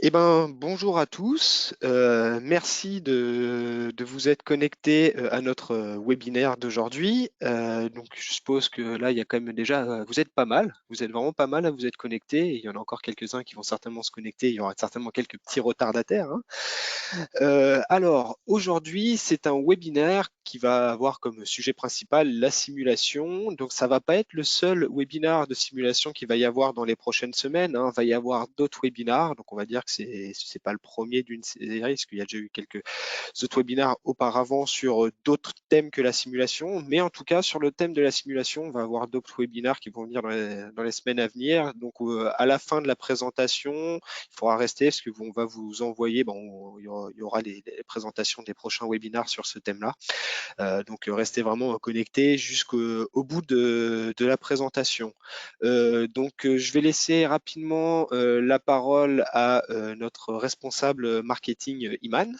Eh ben, bonjour à tous. Merci de vous être connectés à notre webinaire d'aujourd'hui. Donc, je suppose que là, il y a quand même déjà, vous êtes pas mal. Vous êtes vraiment pas mal à vous être connectés. Et il y en a encore quelques-uns qui vont certainement se connecter. Il y aura certainement quelques petits retardataires, hein. Alors, aujourd'hui, c'est un webinaire qui va avoir comme sujet principal la simulation. Donc, ça va pas être le seul webinaire de simulation qu'il va y avoir dans les prochaines semaines, hein. Il va y avoir d'autres webinaires. Donc, on va dire que c'est pas le premier d'une série, parce qu'il y a déjà eu quelques autres webinaires auparavant sur d'autres thèmes que la simulation. Mais en tout cas, sur le thème de la simulation, on va avoir d'autres webinaires qui vont venir dans les semaines à venir. Donc, à la fin de la présentation, il faudra rester parce qu'on va vous envoyer, bon, il y aura les présentations des prochains webinaires sur ce thème-là. Donc restez vraiment connectés jusqu'au bout de la présentation. Donc je vais laisser rapidement la parole à notre responsable marketing, Iman.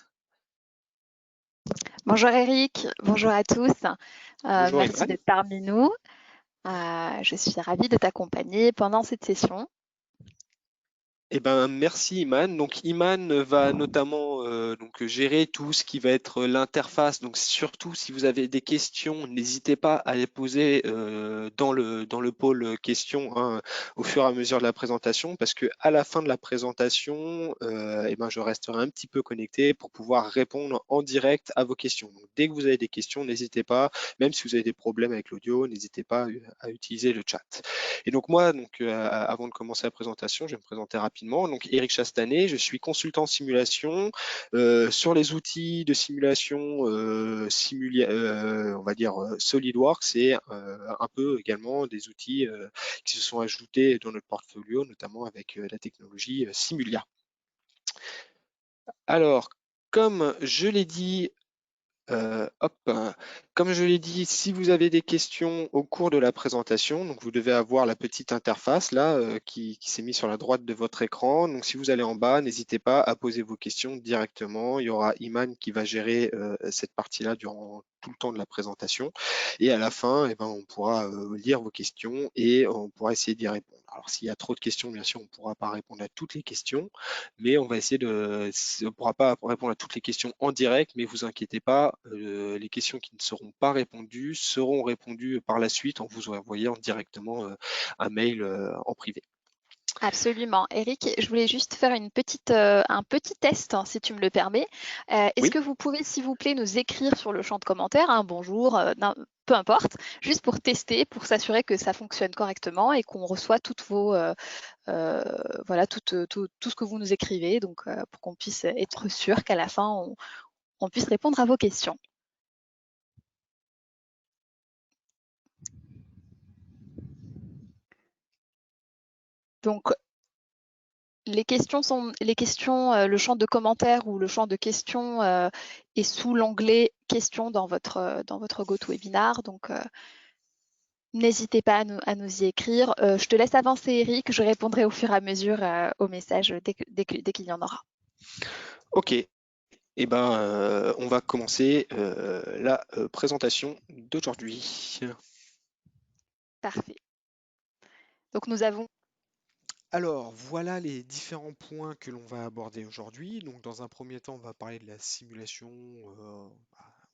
Bonjour Eric, bonjour à tous. Bonjour Merci Iman. d'être parmi nous. Je suis ravie de t'accompagner pendant cette session. Eh ben, merci Iman. Donc Iman va notamment donc gérer tout ce qui va être l'interface. Donc surtout si vous avez des questions, n'hésitez pas à les poser dans le pôle questions, hein, au fur et à mesure de la présentation, parce que à la fin de la présentation, eh ben, je resterai un petit peu connecté pour pouvoir répondre en direct à vos questions. Donc dès que vous avez des questions, n'hésitez pas, même si vous avez des problèmes avec l'audio, n'hésitez pas à utiliser le chat. Et donc moi, donc, avant de commencer la présentation, je vais me présenter rapidement. Donc Eric Chastanet, je suis consultant en simulation sur les outils de simulation on va dire SolidWorks et un peu également des outils qui se sont ajoutés dans notre portfolio, notamment avec la technologie Simulia. Alors, comme je l'ai dit, hop, comme je l'ai dit, si vous avez des questions au cours de la présentation, donc vous devez avoir la petite interface là qui s'est mise sur la droite de votre écran. Donc si vous allez en bas, n'hésitez pas à poser vos questions directement. Il y aura Iman qui va gérer cette partie-là durant tout le temps de la présentation. Et à la fin, eh ben, on pourra lire vos questions et on pourra essayer d'y répondre. Alors s'il y a trop de questions, bien sûr, on ne pourra pas répondre à toutes les questions, mais on va essayer on ne pourra pas répondre à toutes les questions en direct, mais vous inquiétez pas, les questions qui ne seront pas répondues seront répondues par la suite en vous envoyant directement un mail en privé. Absolument. Eric, je voulais juste faire un petit test, hein, si tu me le permets. Est-ce Oui, que vous pouvez, s'il vous plaît, nous écrire sur le champ de commentaires, un bonjour, peu importe, juste pour tester, pour s'assurer que ça fonctionne correctement et qu'on reçoit euh, voilà, tout ce que vous nous écrivez, donc pour qu'on puisse être sûr qu'à la fin, on puisse répondre à vos questions. Donc, le champ de commentaires ou le champ de questions est sous l'onglet questions dans votre GoToWebinar. Donc, n'hésitez pas à nous y écrire. Je te laisse avancer, Eric. Je répondrai au fur et à mesure aux messages dès qu'il y en aura. ok. Eh ben, on va commencer la présentation d'aujourd'hui. Parfait. Donc, nous avons. Alors, voilà les différents points que l'on va aborder aujourd'hui. Donc, dans un premier temps, on va parler de la simulation, on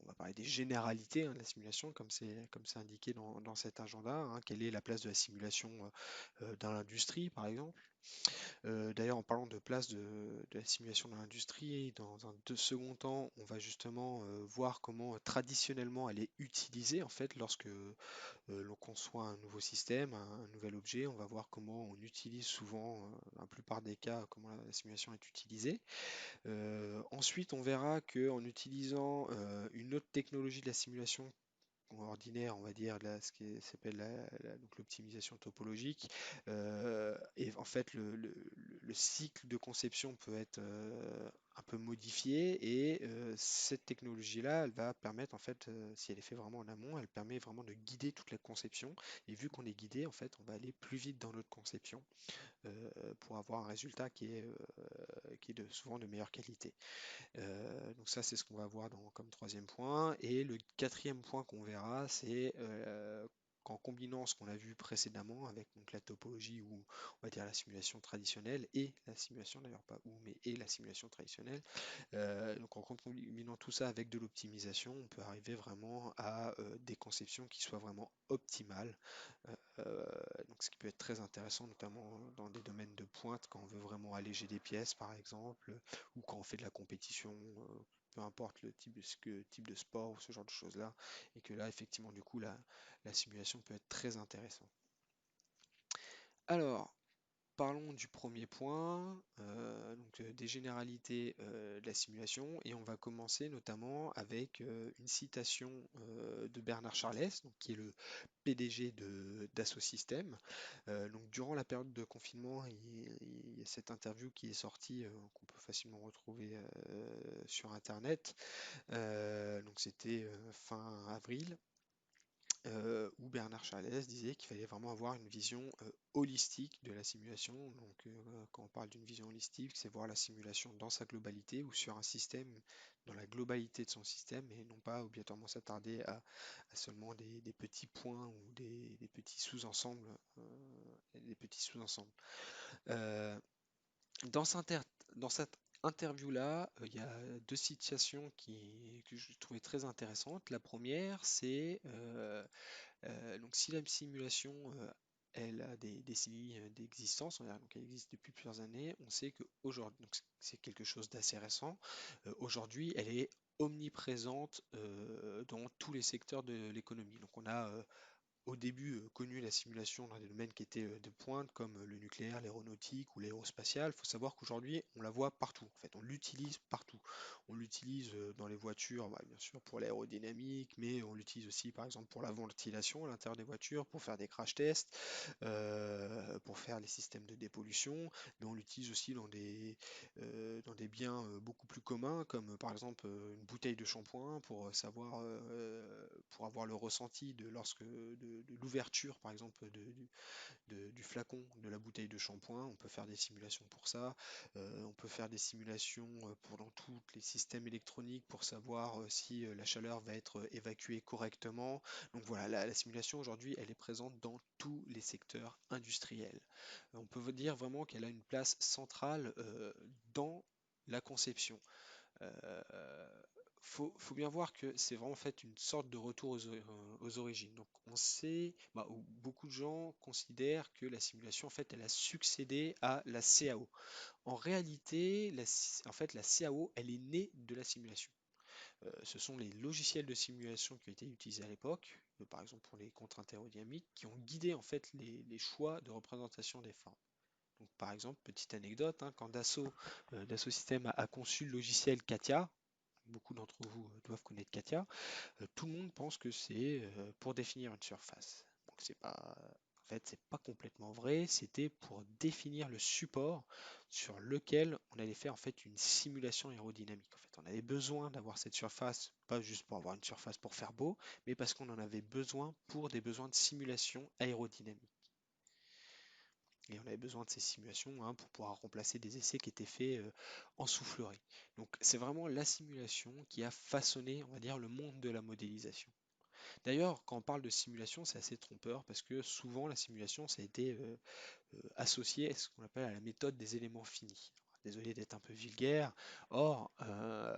va parler des généralités, hein, de la simulation, comme c'est indiqué dans cet agenda, hein. Quelle est la place de la simulation dans l'industrie, par exemple? D'ailleurs, en parlant de place de la simulation dans l'industrie, dans un second temps, on va justement voir comment traditionnellement elle est utilisée en fait lorsque l'on conçoit un nouveau système, un nouvel objet. On va voir comment on utilise souvent, dans la plupart des cas, comment la simulation est utilisée. Ensuite, on verra qu'en utilisant une autre technologie de la simulation ordinaire, on va dire, là, ce qui s'appelle donc l'optimisation topologique. Et en fait, le cycle de conception peut être un peu modifié et cette technologie-là, elle va permettre, en fait, si elle est faite vraiment en amont, elle permet vraiment de guider toute la conception. Et vu qu'on est guidé, en fait, on va aller plus vite dans notre conception pour avoir un résultat qui est souvent de meilleure qualité. Donc ça, c'est ce qu'on va voir comme troisième point. Et le quatrième point qu'on verra, c'est donc en combinant ce qu'on a vu précédemment avec donc, la topologie ou on va dire la simulation traditionnelle et la simulation, d'ailleurs pas ou, mais et la simulation traditionnelle, donc en combinant tout ça avec de l'optimisation, on peut arriver vraiment à des conceptions qui soient vraiment optimales. Euh, donc ce qui peut être très intéressant, notamment dans des domaines de pointe, quand on veut vraiment alléger des pièces, par exemple, ou quand on fait de la compétition, peu importe le type type de sport ou ce genre de choses-là, et que là, effectivement, du coup, la simulation peut être très intéressante. Alors, parlons du premier point, donc des généralités de la simulation, et on va commencer notamment avec une citation de Bernard Charles, donc, qui est le PDG d'Asso Systèmes. Donc, durant la période de confinement, il y a cette interview qui est sortie, qu'on peut facilement retrouver sur Internet. Donc, c'était fin avril où Bernard Charlès disait qu'il fallait vraiment avoir une vision holistique de la simulation. Donc, quand on parle d'une vision holistique, c'est voir la simulation dans sa globalité ou sur un système dans la globalité de son système et non pas obligatoirement s'attarder à seulement des petits points ou des petits sous-ensembles. Des petits sous-ensembles. Euh, dans, dans cette interview-là, il y a deux citations que je trouvais très intéressantes. La première, c'est donc si la simulation elle a des décennies d'existence, donc elle existe depuis plusieurs années, on sait qu'aujourd'hui, donc c'est quelque chose d'assez récent, aujourd'hui elle est omniprésente dans tous les secteurs de l'économie. Donc on a au début connu la simulation dans des domaines qui étaient de pointe comme le nucléaire, l'aéronautique ou l'aérospatial. Il faut savoir qu'aujourd'hui on la voit partout. En fait, on l'utilise partout. On l'utilise dans les voitures, bah, bien sûr pour l'aérodynamique, mais on l'utilise aussi par exemple pour la ventilation à l'intérieur des voitures, pour faire des crash tests, pour faire les systèmes de dépollution. Mais on l'utilise aussi dans des biens beaucoup plus communs, comme par exemple une bouteille de shampoing pour savoir, pour avoir le ressenti de de l'ouverture, par exemple, du flacon de la bouteille de shampoing. On peut faire des simulations pour ça. On peut faire des simulations pour dans tous les systèmes électroniques pour savoir si la chaleur va être évacuée correctement. Donc voilà, la simulation aujourd'hui, elle est présente dans tous les secteurs industriels. On peut vous dire vraiment qu'elle a une place centrale dans la conception. Faut bien voir que c'est vraiment en fait une sorte de retour aux origines. Donc on sait, bah, ou beaucoup de gens considèrent que la simulation en fait elle a succédé à la CAO. En réalité, en fait la CAO elle est née de la simulation. Ce sont les logiciels de simulation qui ont été utilisés à l'époque, par exemple pour les contraintes aérodynamiques, qui ont guidé en fait les choix de représentation des formes. Donc, par exemple, petite anecdote, hein, quand Dassault Systèmes a conçu le logiciel CATIA, beaucoup d'entre vous doivent connaître CATIA, tout le monde pense que c'est pour définir une surface. Donc c'est pas, en fait, c'est pas complètement vrai. C'était pour définir le support sur lequel on allait faire en fait une simulation aérodynamique. En fait, on avait besoin d'avoir cette surface, pas juste pour avoir une surface pour faire beau, mais parce qu'on en avait besoin pour des besoins de simulation aérodynamique. Et on avait besoin de ces simulations hein, pour pouvoir remplacer des essais qui étaient faits en soufflerie. Donc c'est vraiment la simulation qui a façonné, on va dire, le monde de la modélisation. D'ailleurs, quand on parle de simulation, c'est assez trompeur parce que souvent la simulation, ça a été associé à ce qu'on appelle à la méthode des éléments finis. Désolé d'être un peu vulgaire. Or,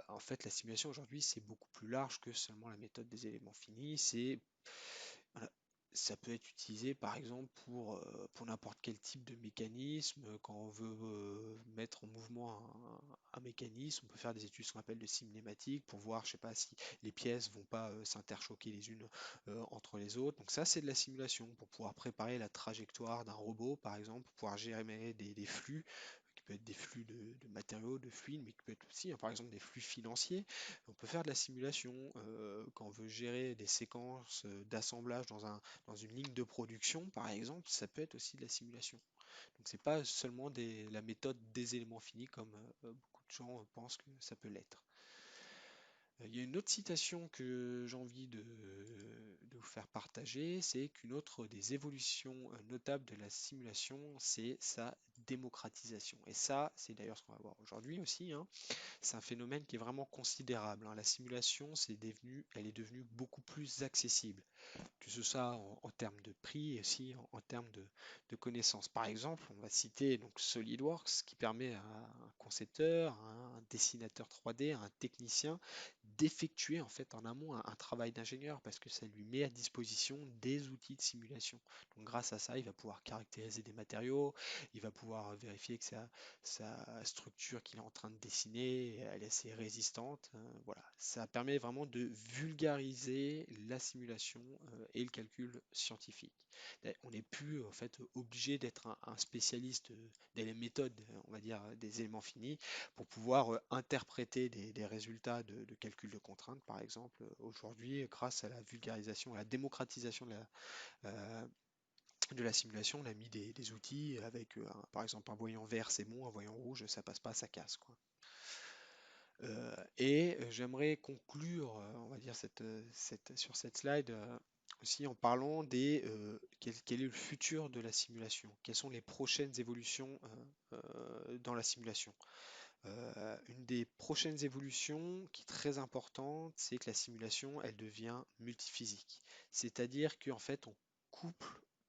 en fait, la simulation aujourd'hui, c'est beaucoup plus large que seulement la méthode des éléments finis. Voilà, ça peut être utilisé par exemple pour n'importe quel type de mécanisme. Quand on veut mettre en mouvement un mécanisme, on peut faire des études ce qu'on appelle de cinématique pour voir, je sais pas, si les pièces vont pas s'interchoquer les unes entre les autres. Donc ça, c'est de la simulation pour pouvoir préparer la trajectoire d'un robot, par exemple, pour pouvoir gérer des flux qui peut être des flux de matériaux, de fluides, mais qui peut être aussi, hein, par exemple, des flux financiers. On peut faire de la simulation quand on veut gérer des séquences d'assemblage dans une ligne de production, par exemple, ça peut être aussi de la simulation. Donc c'est pas seulement la méthode des éléments finis comme beaucoup de gens pensent que ça peut l'être. Il y a une autre citation que j'ai envie de vous faire partager, c'est qu'une autre des évolutions notables de la simulation, c'est sa démocratisation. Et ça, c'est d'ailleurs ce qu'on va voir aujourd'hui aussi, hein. C'est un phénomène qui est vraiment considérable, hein. La simulation, elle est devenue beaucoup plus accessible. que ce soit en termes de prix et aussi en termes de connaissances. Par exemple, on va citer donc SolidWorks qui permet à un concepteur, à un dessinateur 3D, à un technicien d'effectuer en fait en amont un travail d'ingénieur parce que ça lui met à disposition des outils de simulation. Donc grâce à ça, il va pouvoir caractériser des matériaux, il va pouvoir vérifier que sa structure qu'il est en train de dessiner, elle est assez résistante. Voilà, ça permet vraiment de vulgariser la simulation et le calcul scientifique. On n'est plus en fait obligé d'être un spécialiste des méthodes, on va dire des éléments finis, pour pouvoir interpréter des résultats de calcul de contraintes, par exemple. Aujourd'hui, grâce à la vulgarisation, à la démocratisation euh, de la simulation, on a mis des outils avec, par exemple, un voyant vert, c'est bon, un voyant rouge, ça passe pas, ça casse, quoi. J'aimerais conclure, on va dire, sur cette slide aussi en parlant quel est le futur de la simulation, quelles sont les prochaines évolutions dans la simulation. Une des prochaines évolutions qui est très importante, c'est que la simulation, elle devient multiphysique. C'est-à-dire qu'en fait, on couple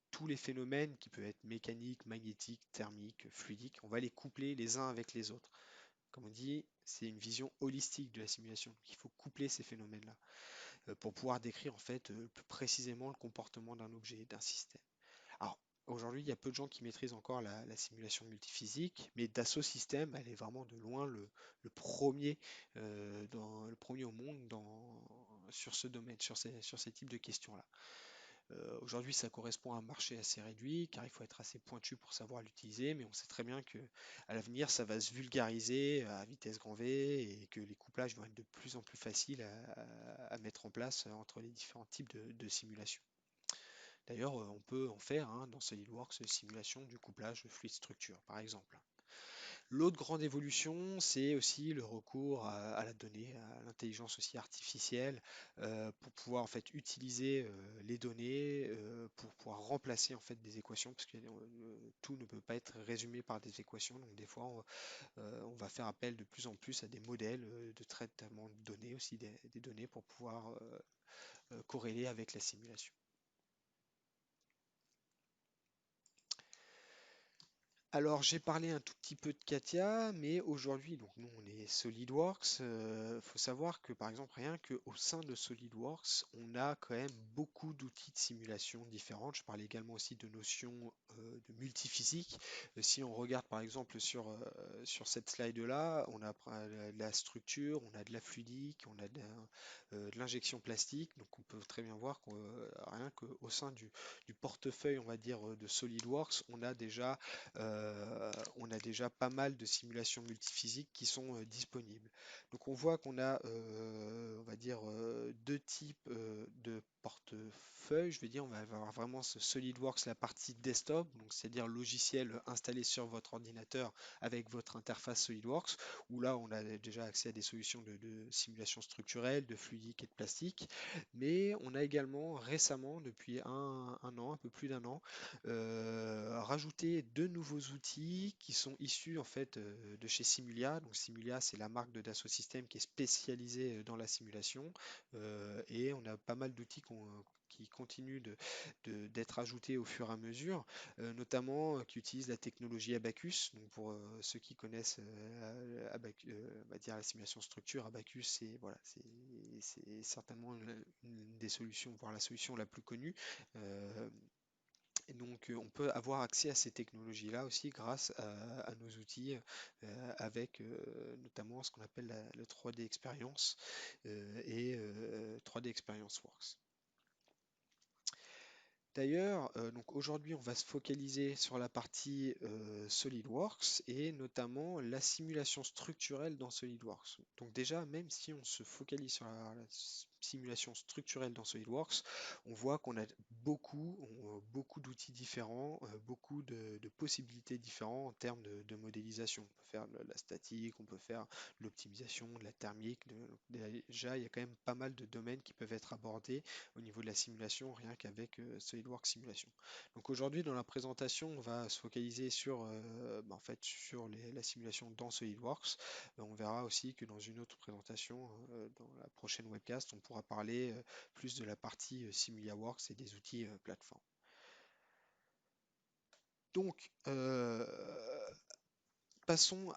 tous les phénomènes qui peuvent être mécaniques, magnétiques, thermiques, fluidiques, on va les coupler les uns avec les autres. Comme on dit, c'est une vision holistique de la simulation. Il faut coupler ces phénomènes-là pour pouvoir décrire en fait plus précisément le comportement d'un objet, d'un système. Alors aujourd'hui, il y a peu de gens qui maîtrisent encore la simulation multiphysique, mais Dassault Systèmes, elle est vraiment de loin le premier, le premier au monde sur ce domaine, sur ces types de questions-là. Aujourd'hui, ça correspond à un marché assez réduit, car il faut être assez pointu pour savoir l'utiliser, mais on sait très bien que à l'avenir, ça va se vulgariser à vitesse grand V et que les couplages vont être de plus en plus faciles à mettre en place entre les différents types de simulations. D'ailleurs, on peut en faire dans SolidWorks simulation du couplage fluide structure, par exemple. L'autre grande évolution, c'est aussi le recours à la donnée, à l'intelligence aussi artificielle, pour pouvoir en fait utiliser les données pour pouvoir remplacer en fait des équations, parce que tout ne peut pas être résumé par des équations. Donc des fois, on va faire appel de plus en plus à des modèles de traitement de données, aussi des données pour pouvoir corréler avec la simulation. Alors, j'ai parlé un tout petit peu de Katia, mais aujourd'hui, donc nous, on est SolidWorks. Faut savoir que, par exemple, rien qu'au sein de SolidWorks, on a quand même beaucoup d'outils de simulation différentes. Je parlais également aussi de notions de multiphysique. Si on regarde, par exemple, sur cette slide-là, on a de la structure, on a de la fluidique, on a de l'injection plastique. Donc, on peut très bien voir que rien qu'au sein du portefeuille, on va dire, de SolidWorks, on a déjà pas mal de simulations multiphysiques qui sont disponibles. Donc on voit qu'on a, on va dire, deux types de portefeuille. Je vais dire, on va avoir vraiment ce SolidWorks, la partie desktop, donc c'est-à-dire logiciel installé sur votre ordinateur avec votre interface SolidWorks, où là on a déjà accès à des solutions de simulation structurelle, de fluidique et de plastique. Mais on a également récemment, depuis un an, un peu plus d'un an, rajouter deux nouveaux outils qui sont issus en fait de chez Simulia. Donc Simulia, c'est la marque de Dassault Systèmes qui est spécialisée dans la simulation. Et on a pas mal d'outils qui continuent d'être ajoutés au fur et à mesure, notamment qui utilisent la technologie Abacus. Donc pour ceux qui connaissent on va dire la simulation structure, Abacus, c'est voilà, c'est certainement une des solutions, voire la solution la plus connue. Euh, et donc, on peut avoir accès à ces technologies-là aussi grâce à nos outils avec notamment ce qu'on appelle le 3D Experience et 3D Experience Works. D'ailleurs, donc aujourd'hui, on va se focaliser sur la partie SolidWorks et notamment la simulation structurelle dans SolidWorks. Donc déjà, même si on se focalise sur la simulation structurelle dans SolidWorks, on voit qu'on a beaucoup d'outils différents, beaucoup de possibilités différentes en termes de modélisation. On peut faire de la statique, on peut faire de l'optimisation, de la thermique. Déjà, il y a quand même pas mal de domaines qui peuvent être abordés au niveau de la simulation, rien qu'avec SolidWorks Simulation. Donc aujourd'hui, dans la présentation, on va se focaliser sur, en fait, sur la simulation dans SolidWorks. On verra aussi que dans une autre présentation, dans la prochaine webcast, on pourra parler plus de la partie SimuliaWorks et des outils plateforme. Donc, passons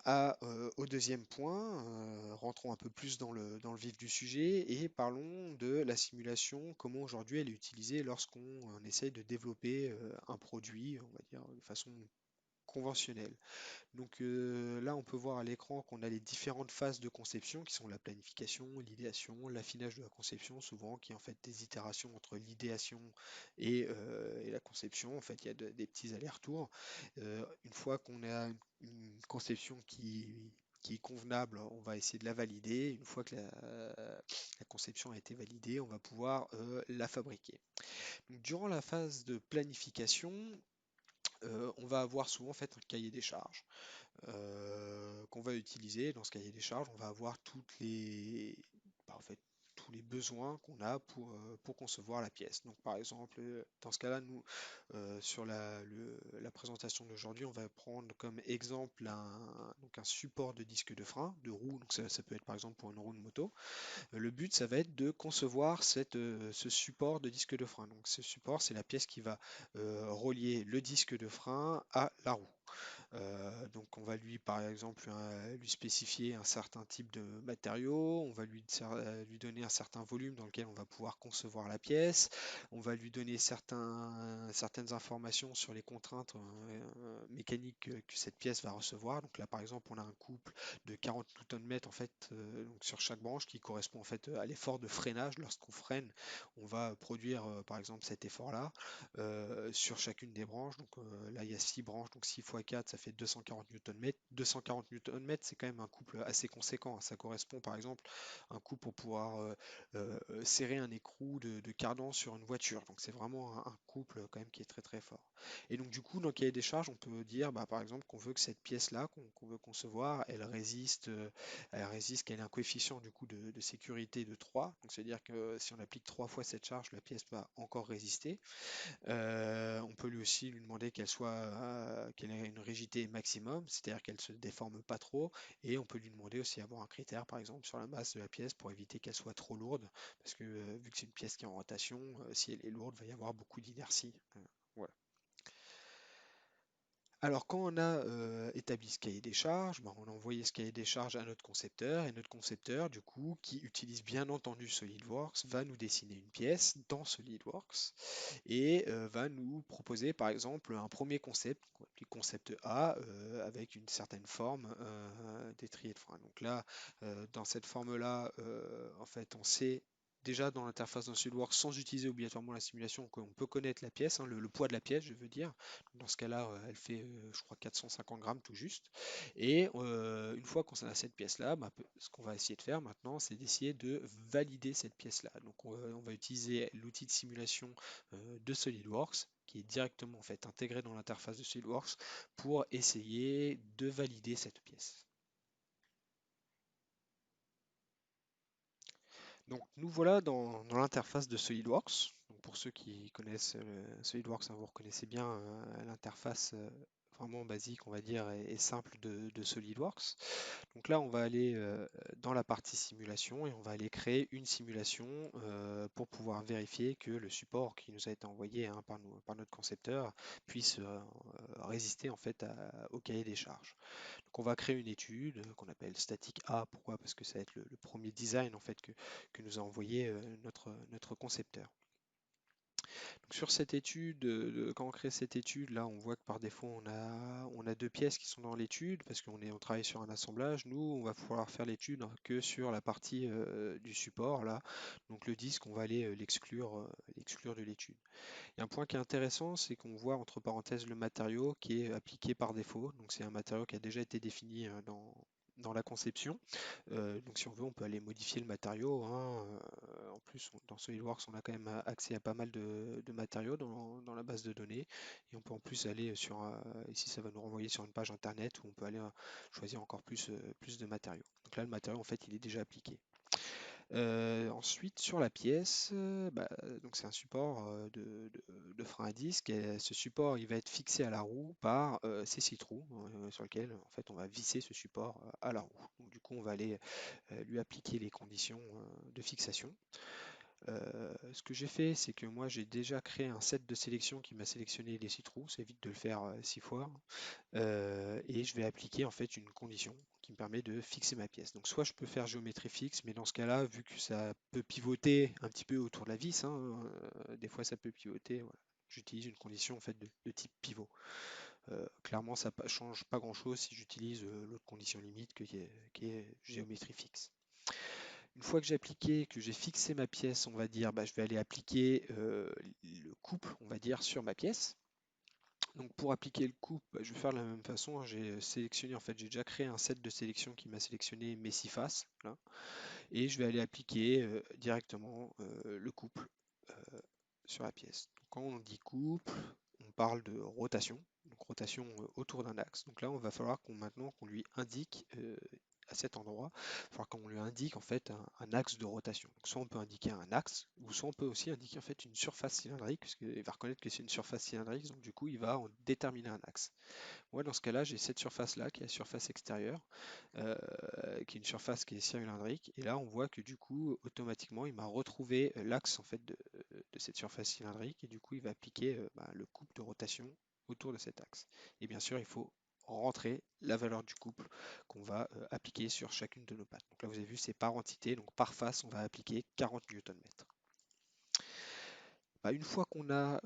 au deuxième point, rentrons un peu plus dans le vif du sujet et parlons de la simulation, comment aujourd'hui elle est utilisée lorsqu'on essaye de développer un produit, on va dire de façon conventionnelle. Donc là, on peut voir à l'écran qu'on a les différentes phases de conception qui sont la planification, l'idéation, l'affinage de la conception, souvent qui est en fait des itérations entre l'idéation et la conception. En fait, il y a des petits allers-retours. Une fois qu'on a une conception qui est convenable, on va essayer de la valider. Une fois que la conception a été validée, on va pouvoir la fabriquer. Donc, durant la phase de planification, on va avoir souvent en fait un cahier des charges qu'on va utiliser. Dans ce cahier des charges, on va avoir en fait, tous les besoins qu'on a pour concevoir la pièce. Donc par exemple, dans ce cas-là, nous, sur la présentation d'aujourd'hui, on va prendre comme exemple donc un support de disque de frein, de roue. Donc ça peut être par exemple pour une roue de moto. Le but, ça va être de concevoir ce support de disque de frein. Donc ce support, c'est la pièce qui va relier le disque de frein à la roue. Donc on va lui par exemple lui spécifier un certain type de matériau, on va lui donner un certain volume dans lequel on va pouvoir concevoir la pièce, on va lui donner certaines informations sur les contraintes mécaniques que cette pièce va recevoir. Donc là par exemple on a un couple de 40 Nm en fait donc sur chaque branche qui correspond en fait à l'effort de freinage. Lorsqu'on freine, on va produire par exemple cet effort-là sur chacune des branches. Donc là, il y a 6 branches, donc 6 fois 4, ça fait 240 Nm. 240 Nm, c'est quand même un couple assez conséquent, hein. Ça correspond par exemple à un couple pour pouvoir serrer un écrou de cardan sur une voiture. Donc c'est vraiment un couple quand même qui est très très fort. Et donc du coup, dans le cahier des charges, on peut dire bah, par exemple qu'on veut que cette pièce-là, qu'on veut concevoir, elle résiste, qu'elle ait un coefficient du coup de sécurité de 3. Donc c'est-à-dire que si on applique 3 fois cette charge, la pièce va encore résister. On peut lui aussi lui demander qu'elle ait une rigidité maximum, c'est-à-dire qu'elle se déforme pas trop, et on peut lui demander aussi d'avoir un critère, par exemple, sur la masse de la pièce pour éviter qu'elle soit trop lourde, parce que vu que c'est une pièce qui est en rotation, si elle est lourde, il va y avoir beaucoup d'inertie. Voilà. Alors, quand on a établi ce cahier des charges, ben, on a envoyé ce cahier des charges à notre concepteur, et notre concepteur, du coup, qui utilise bien entendu SolidWorks, va nous dessiner une pièce dans SolidWorks et va nous proposer, par exemple, un premier concept, qu'on appelle concept A, avec une certaine forme d'étrier de frein. Donc là, dans cette forme-là, en fait, on sait déjà dans l'interface d'un SolidWorks, sans utiliser obligatoirement la simulation, qu'on peut connaître la pièce, hein, le poids de la pièce, je veux dire. Dans ce cas-là, elle fait, je crois, 450 grammes tout juste. Et une fois qu'on a cette pièce-là, bah, ce qu'on va essayer de faire maintenant, c'est d'essayer de valider cette pièce-là. Donc on va utiliser l'outil de simulation de SolidWorks, qui est directement en fait intégré dans l'interface de SolidWorks, pour essayer de valider cette pièce. Donc nous voilà dans l'interface de SolidWorks. Donc, pour ceux qui connaissent SolidWorks, hein, vous reconnaissez bien l'interface vraiment basique, on va dire, et simple de SolidWorks. Donc là, on va aller dans la partie simulation et on va aller créer une simulation pour pouvoir vérifier que le support qui nous a été envoyé hein, par notre concepteur puisse résister en fait au cahier des charges. Donc on va créer une étude qu'on appelle statique A. Pourquoi? Parce que ça va être le premier design en fait que nous a envoyé notre concepteur. Donc sur cette étude, quand on crée cette étude, là on voit que par défaut on a deux pièces qui sont dans l'étude parce on travaille sur un assemblage. Nous, on va pouvoir faire l'étude que sur la partie du support là. Donc le disque, on va aller l'exclure de l'étude. Il y a un point qui est intéressant, c'est qu'on voit entre parenthèses le matériau qui est appliqué par défaut. Donc c'est un matériau qui a déjà été défini dans la conception. Donc si on veut, on peut aller modifier le matériau, hein. En plus, dans SolidWorks, on a quand même accès à pas mal de matériaux dans la base de données. Et on peut en plus aller ici ça va nous renvoyer sur une page internet où on peut aller choisir encore plus de matériaux. Donc là, le matériau, en fait, il est déjà appliqué. Ensuite, sur la pièce, donc c'est un support de frein à disque. Et ce support, il va être fixé à la roue par ces six trous sur lesquels en fait on va visser ce support à la roue. Donc, du coup, on va aller lui appliquer les conditions de fixation. Ce que j'ai fait, c'est que moi j'ai déjà créé un set de sélection qui m'a sélectionné les 6 trous, ça évite de le faire 6 fois. Et je vais appliquer en fait une condition qui me permet de fixer ma pièce. Donc soit je peux faire géométrie fixe, mais dans ce cas-là, vu que ça peut pivoter un petit peu autour de la vis, hein, des fois ça peut pivoter, voilà. J'utilise une condition en fait de type pivot. Clairement, ça ne change pas grand-chose si j'utilise l'autre condition limite qui est géométrie fixe. Une fois que j'ai appliqué, que j'ai fixé ma pièce, on va dire, bah, je vais aller appliquer le couple, on va dire, sur ma pièce. Donc pour appliquer le couple, bah, je vais faire de la même façon, hein. J'ai sélectionné, en fait, j'ai déjà créé un set de sélection qui m'a sélectionné mes 6 faces, là, et je vais aller appliquer directement le couple euh, sur la pièce. Donc, quand on dit couple, on parle de rotation, donc rotation autour d'un axe. Donc là, on va falloir qu'on maintenant qu'on lui indique à cet endroit, il va falloir qu'on lui indique en fait un axe de rotation. Donc soit on peut indiquer un axe, ou soit on peut aussi indiquer en fait une surface cylindrique, puisqu'il va reconnaître que c'est une surface cylindrique, donc du coup il va en déterminer un axe. Moi, dans ce cas-là, j'ai cette surface-là, qui est la surface extérieure, euh, qui est une surface qui est cylindrique. Et là, on voit que du coup, automatiquement, il m'a retrouvé l'axe en fait de cette surface cylindrique. Et du coup, il va appliquer bah, le couple de rotation autour de cet axe. Et bien sûr, il faut rentrer la valeur du couple qu'on va appliquer sur chacune de nos pattes. Donc là, vous avez vu, c'est par entité. Donc par face, on va appliquer 40 Nm. Bah, une fois qu'on a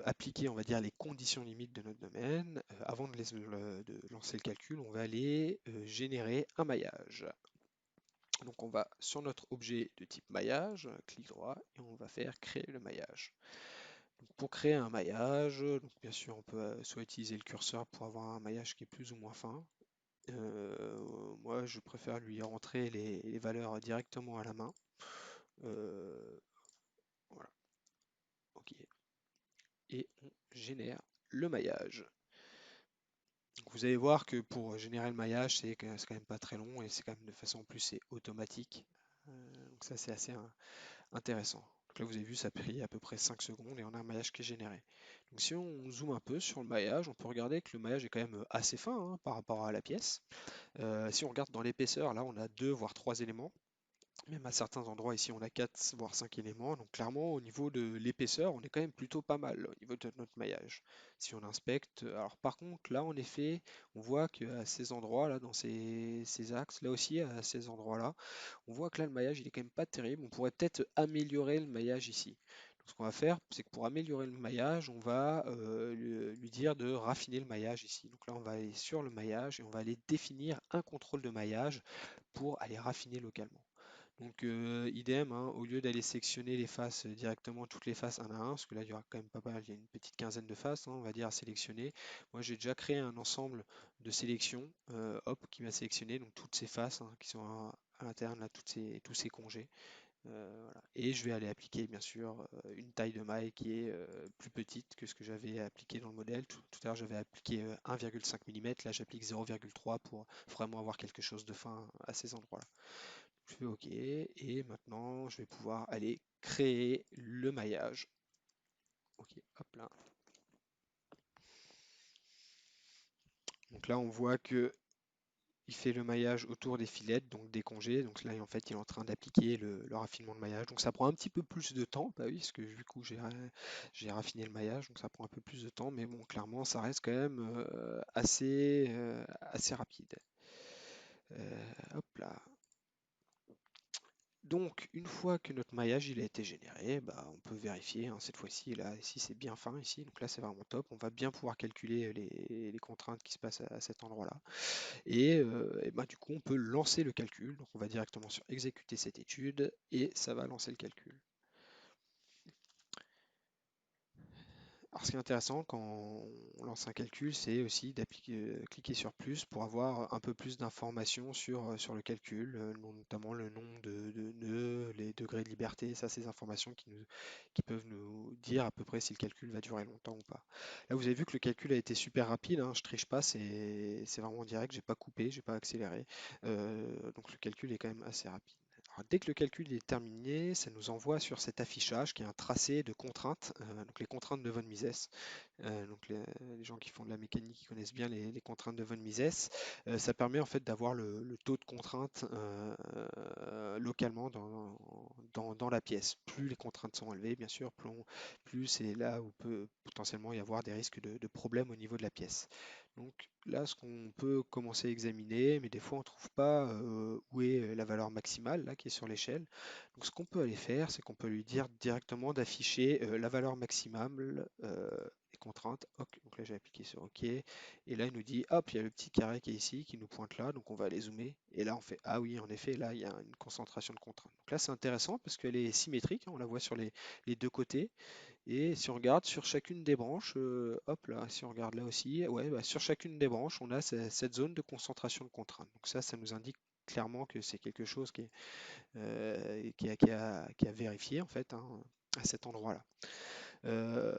appliqué, on va dire, les conditions limites de notre domaine, avant de lancer le calcul, on va aller générer un maillage. Donc on va sur notre objet de type maillage, clic droit, et on va faire créer le maillage. Donc pour créer un maillage, donc bien sûr on peut soit utiliser le curseur pour avoir un maillage qui est plus ou moins fin. Moi je préfère lui rentrer les valeurs directement à la main. Euh, voilà, ok. Et on génère le maillage. Donc vous allez voir que pour générer le maillage, c'est quand même pas très long et c'est quand même de façon en plus c'est automatique. Donc ça c'est assez intéressant. Donc là vous avez vu ça a pris à peu près 5 secondes et on a un maillage qui est généré. Donc si on zoome un peu sur le maillage, on peut regarder que le maillage est quand même assez fin hein, par rapport à la pièce. Si on regarde dans l'épaisseur, là on a 2 voire 3 éléments. Même à certains endroits ici, on a 4 voire 5 éléments. Donc clairement, au niveau de l'épaisseur, on est quand même plutôt pas mal au niveau de notre maillage. Si on inspecte, alors par contre, là en effet, on voit qu'à ces endroits-là, dans ces axes, là aussi, à ces endroits-là, on voit que là, le maillage, il est quand même pas terrible. On pourrait peut-être améliorer le maillage ici. Donc, ce qu'on va faire, c'est que pour améliorer le maillage, on va lui dire de raffiner le maillage ici. Donc là, on va aller sur le maillage et on va aller définir un contrôle de maillage pour aller raffiner localement. Donc idem, hein, au lieu d'aller sectionner les faces directement, toutes les faces un à un, parce que là il y aura quand même pas mal, il y a une petite quinzaine de faces, hein, on va dire, à sélectionner. Moi j'ai déjà créé un ensemble de sélections, hop, qui m'a sélectionné donc toutes ces faces hein, qui sont à l'interne, là, tous ces congés. Voilà. Et je vais aller appliquer bien sûr une taille de maille qui est plus petite que ce que j'avais appliqué dans le modèle. Tout à l'heure j'avais appliqué 1,5 mm, là j'applique 0,3 pour vraiment avoir quelque chose de fin à ces endroits-là. Je fais OK et maintenant je vais pouvoir aller créer le maillage. OK, hop là. Donc là on voit que il fait le maillage autour des filets, donc des congés. Donc là en fait il est en train d'appliquer le raffinement de maillage. Donc ça prend un petit peu plus de temps, bah oui, parce que du coup j'ai raffiné le maillage, donc ça prend un peu plus de temps, mais bon clairement ça reste quand même assez rapide. Hop là. Donc, une fois que notre maillage il a été généré, bah, on peut vérifier hein, cette fois-ci, là, ici c'est bien fin ici, donc là c'est vraiment top. On va bien pouvoir calculer les contraintes qui se passent à cet endroit-là. Et bah, du coup, on peut lancer le calcul. Donc, on va directement sur exécuter cette étude et ça va lancer le calcul. Alors, ce qui est intéressant quand on lance un calcul, c'est aussi d'appliquer, cliquer sur plus pour avoir un peu plus d'informations sur le calcul, notamment le nombre de nœuds, les degrés de liberté, ça, ces informations qui peuvent nous dire à peu près si le calcul va durer longtemps ou pas. Là, vous avez vu que le calcul a été super rapide, hein, je triche pas, c'est vraiment direct, j'ai pas coupé, j'ai pas accéléré, donc le calcul est quand même assez rapide. Alors, dès que le calcul est terminé, ça nous envoie sur cet affichage qui est un tracé de contraintes, donc les contraintes de von Mises. Donc les gens qui font de la mécanique, qui connaissent bien les contraintes de von Mises. Ça permet en fait d'avoir le taux de contrainte localement dans la pièce. Plus les contraintes sont élevées, bien sûr, plus c'est là où peut potentiellement y avoir des risques de problèmes au niveau de la pièce. Donc là, ce qu'on peut commencer à examiner, mais des fois on ne trouve pas où est la valeur maximale là, qui est sur l'échelle. Donc ce qu'on peut aller faire, c'est qu'on peut lui dire directement d'afficher la valeur maximale des contraintes. Ok, donc là j'ai appliqué sur OK. Et là il nous dit, hop, il y a le petit carré qui est ici, qui nous pointe là. Donc on va aller zoomer. Et là on fait, ah oui, en effet, là il y a une concentration de contraintes. Donc là c'est intéressant parce qu'elle est symétrique, hein, on la voit sur les deux côtés. Et si on regarde sur chacune des branches, hop là, si on regarde là aussi, ouais, bah, sur chacune des branches, on a cette zone de concentration de contraintes. Donc ça nous indique clairement que c'est quelque chose qui a vérifié en fait hein, à cet endroit-là. Euh,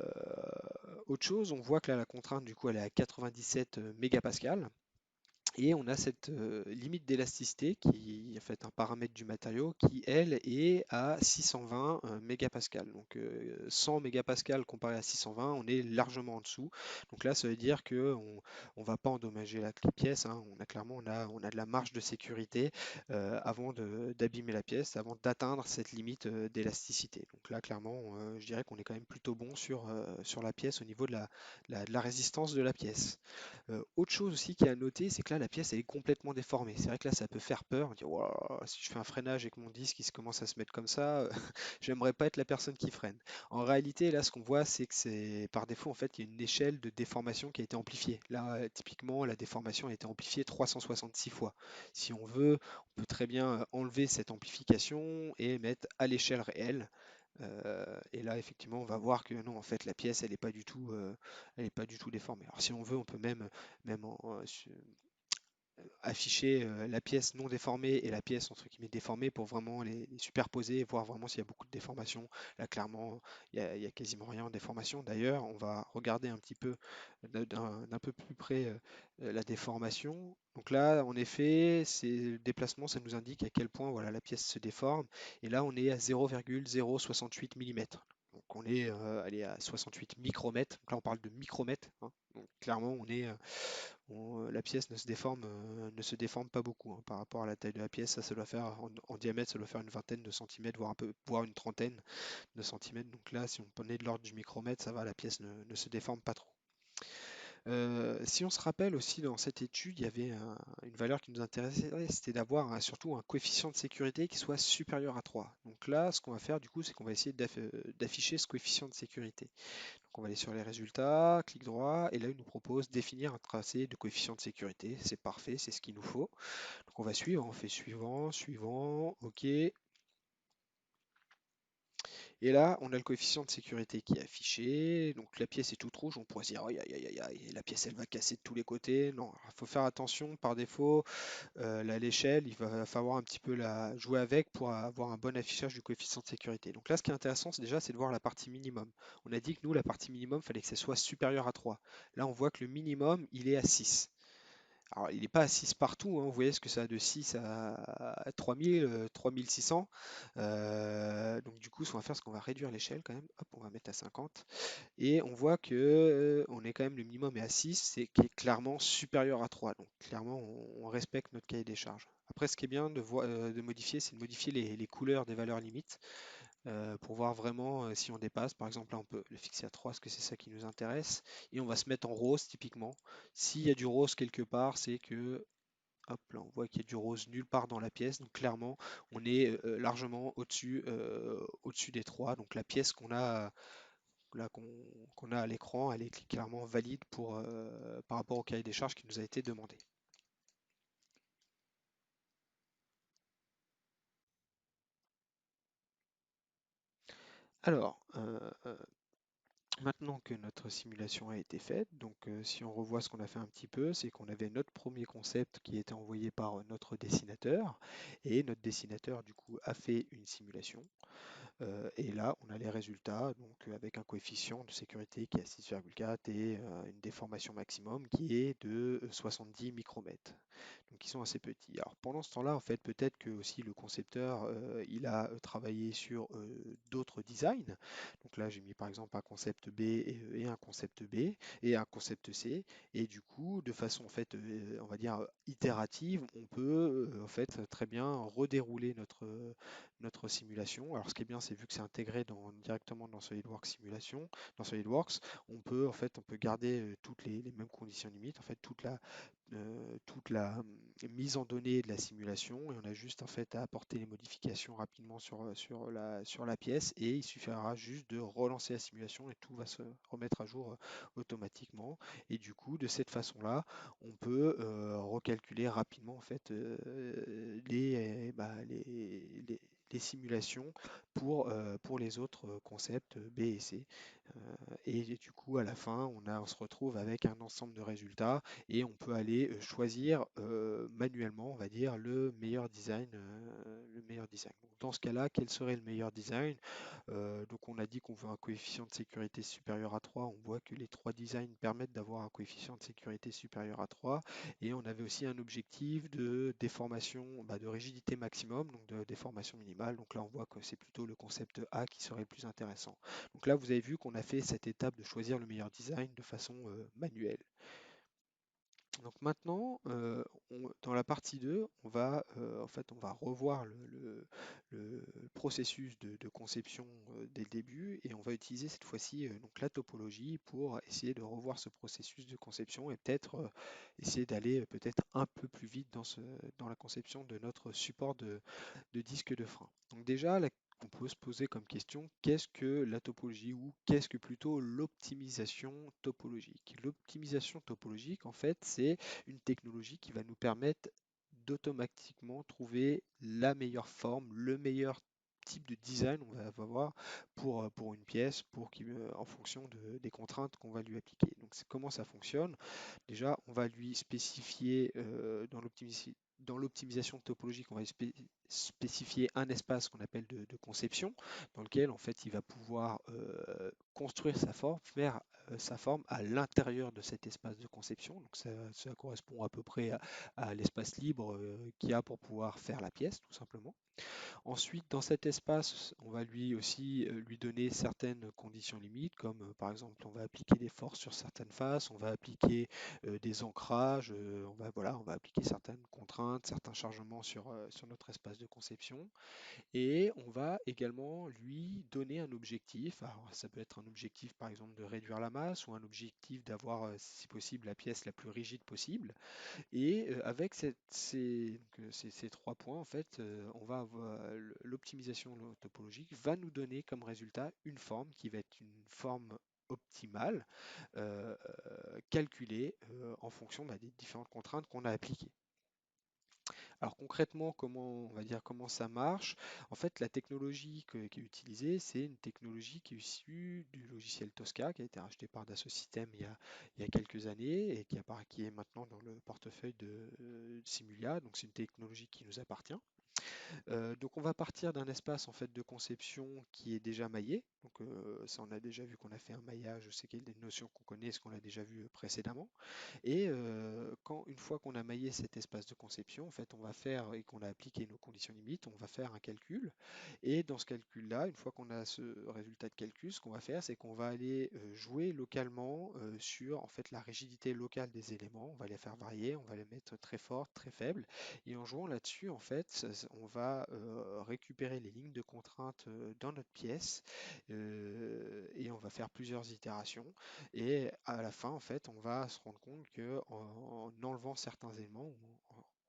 Autre chose, on voit que là la contrainte du coup elle est à 97 mégapascales. Et on a cette limite d'élasticité qui est en fait un paramètre du matériau qui, elle, est à 620 mégapascales. Donc 100 mégapascales comparé à 620, on est largement en dessous. Donc là, ça veut dire que on va pas endommager la pièce, hein. On a clairement on a de la marge de sécurité avant d'abîmer la pièce, avant d'atteindre cette limite d'élasticité. Donc là, clairement, je dirais qu'on est quand même plutôt bon sur la pièce au niveau de la résistance de la pièce. Autre chose aussi qui est à noter, c'est que là, la pièce, elle est complètement déformée. C'est vrai que là, ça peut faire peur. On dit, waouh, si je fais un freinage avec mon disque qui se commence à se mettre comme ça, j'aimerais pas être la personne qui freine. En réalité, là, ce qu'on voit, c'est que c'est par défaut, en fait, il y a une échelle de déformation qui a été amplifiée. Là, typiquement, la déformation a été amplifiée 366 fois. Si on veut, on peut très bien enlever cette amplification et mettre à l'échelle réelle. Et là, effectivement, on va voir que non, en fait, la pièce, elle est pas du tout déformée. Alors, si on veut, on peut même afficher la pièce non déformée et la pièce entre guillemets déformée pour vraiment les superposer et voir vraiment s'il y a beaucoup de déformations. Là, clairement, il y a quasiment rien en déformation. D'ailleurs, on va regarder un petit peu d'un peu plus près la déformation. Donc là, en effet, le déplacement, ça nous indique à quel point voilà, la pièce se déforme. Et là, on est à 0,068 mm. Donc on est allez, à 68 micromètres. Donc là, on parle de micromètres, hein. Donc clairement, la pièce ne se déforme pas beaucoup hein, par rapport à la taille de la pièce. Ça doit faire en diamètre, ça doit faire une vingtaine de centimètres, voire une trentaine de centimètres. Donc là, si on prenait de l'ordre du micromètre, ça va, la pièce ne se déforme pas trop. Si on se rappelle aussi dans cette étude, il y avait une valeur qui nous intéressait, ouais, c'était d'avoir surtout un coefficient de sécurité qui soit supérieur à 3. Donc là, ce qu'on va faire du coup, c'est qu'on va essayer d'afficher ce coefficient de sécurité. Donc on va aller sur les résultats, clic droit, et là il nous propose définir un tracé de coefficient de sécurité. C'est parfait, c'est ce qu'il nous faut. Donc on va suivre, on fait suivant, suivant, ok. Et là, on a le coefficient de sécurité qui est affiché. Donc la pièce est toute rouge, on pourrait se dire, aïe, aïe, aïe, aïe, aïe, la pièce elle va casser de tous les côtés. Non, il faut faire attention, par défaut, l'échelle, il va falloir un petit peu la jouer avec pour avoir un bon affichage du coefficient de sécurité. Donc là, ce qui est intéressant, c'est de voir la partie minimum. On a dit que nous, la partie minimum, il fallait que ça soit supérieur à 3. Là, on voit que le minimum, il est à 6. Alors, il n'est pas à 6 partout, hein. Vous voyez ce que ça a de 6 à 3000, 3600. Donc du coup, ce qu'on va faire, c'est qu'on va réduire l'échelle quand même. Hop, on va mettre à 50. Et on voit que on est quand même, le minimum est à 6, c'est qui est clairement supérieur à 3. Donc clairement, on respecte notre cahier des charges. Après, ce qui est bien de modifier, c'est de modifier les couleurs des valeurs limites pour voir vraiment si on dépasse. Par exemple, là, on peut le fixer à 3 parce que c'est ça qui nous intéresse. Et on va se mettre en rose typiquement. S'il y a du rose quelque part, c'est que hop, là, on voit qu'il y a du rose nulle part dans la pièce. Donc clairement, on est largement au-dessus des 3. Donc la pièce qu'on a à l'écran, elle est clairement valide par rapport au cahier des charges qui nous a été demandé. Alors, maintenant que notre simulation a été faite, donc si on revoit ce qu'on a fait un petit peu, c'est qu'on avait notre premier concept qui était envoyé par notre dessinateur, et notre dessinateur du coup a fait une simulation. Et là, on a les résultats, donc avec un coefficient de sécurité qui est à 6,4 et une déformation maximum qui est de 70 micromètres. Donc ils sont assez petits. Alors pendant ce temps-là, en fait, peut-être que aussi le concepteur, il a travaillé sur d'autres designs. Donc là, j'ai mis par exemple un concept B et un concept B et un concept C. Et du coup, de façon en fait, on va dire itérative, on peut en fait très bien redérouler notre simulation. Alors ce qui est bien, c'est vu que c'est intégré directement dans SolidWorks Simulation, dans SolidWorks, on peut garder toutes les mêmes conditions limites, en fait toute la mise en données de la simulation et on a juste en fait à apporter les modifications rapidement sur la pièce et il suffira juste de relancer la simulation et tout va se remettre à jour automatiquement. Et du coup, de cette façon-là, on peut recalculer rapidement en fait les simulations pour les autres concepts B et C. Et du coup, à la fin, on se retrouve avec un ensemble de résultats et on peut aller choisir manuellement, on va dire, le meilleur design. Donc, dans ce cas-là, quel serait le meilleur design? Donc on a dit qu'on veut un coefficient de sécurité supérieur à 3. On voit que les trois designs permettent d'avoir un coefficient de sécurité supérieur à 3. Et on avait aussi un objectif de déformation, de rigidité maximum, donc de déformation minimale. Donc là, on voit que c'est plutôt le concept A qui serait le plus intéressant. Donc là, vous avez vu qu'on a fait cette étape de choisir le meilleur design de façon manuelle. Donc maintenant, dans la partie 2, on va revoir le processus de conception dès le début et on va utiliser cette fois-ci donc la topologie pour essayer de revoir ce processus de conception et peut-être essayer d'aller peut-être un peu plus vite dans la conception de notre support de disque de frein. Donc déjà, on peut se poser comme question, qu'est-ce que la topologie ou qu'est-ce que plutôt l'optimisation topologique? L'optimisation topologique, en fait, c'est une technologie qui va nous permettre d'automatiquement trouver la meilleure forme, le meilleur type de design on va avoir pour une pièce en fonction des contraintes qu'on va lui appliquer. Donc comment ça fonctionne? Déjà, on va lui spécifier dans l'optimisation topologique, on va spécifier un espace qu'on appelle de conception, dans lequel en fait il va pouvoir construire sa forme, faire sa forme à l'intérieur de cet espace de conception. Donc ça correspond à peu près à l'espace libre qu'il y a pour pouvoir faire la pièce, tout simplement. Ensuite, dans cet espace, on va lui aussi lui donner certaines conditions limites, comme par exemple, on va appliquer des forces sur certaines faces, on va appliquer des ancrages, on va appliquer certaines contraintes, certains chargements sur notre espace de conception. Et on va également lui donner un objectif. Alors, ça peut être un objectif, par exemple, de réduire la masse ou un objectif d'avoir, si possible, la pièce la plus rigide possible. Et avec ces 3 points, en fait, on va avoir l'optimisation topologique va nous donner comme résultat une forme qui va être une forme optimale, calculée en fonction des différentes contraintes qu'on a appliquées. Alors concrètement, comment ça marche? En fait, la technologie qui est utilisée, c'est une technologie qui est issue du logiciel Tosca, qui a été racheté par Dassault Systèmes il y a quelques années et qui est maintenant dans le portefeuille de Simulia. Donc c'est une technologie qui nous appartient. Donc on va partir d'un espace en fait de conception qui est déjà maillé. Donc ça on a déjà vu qu'on a fait un maillage, c'est des notions qu'on connaît, ce qu'on a déjà vu précédemment. Et une fois qu'on a maillé cet espace de conception, en fait on va faire et qu'on a appliqué nos conditions limites, on va faire un calcul. Et dans ce calcul-là, une fois qu'on a ce résultat de calcul, ce qu'on va faire, c'est qu'on va aller jouer localement sur en fait la rigidité locale des éléments. On va les faire varier, on va les mettre très fortes, très faibles. Et en jouant là-dessus, en fait, on va récupérer les lignes de contrainte dans notre pièce et on va faire plusieurs itérations. Et à la fin, en fait, on va se rendre compte que en enlevant certains éléments, ou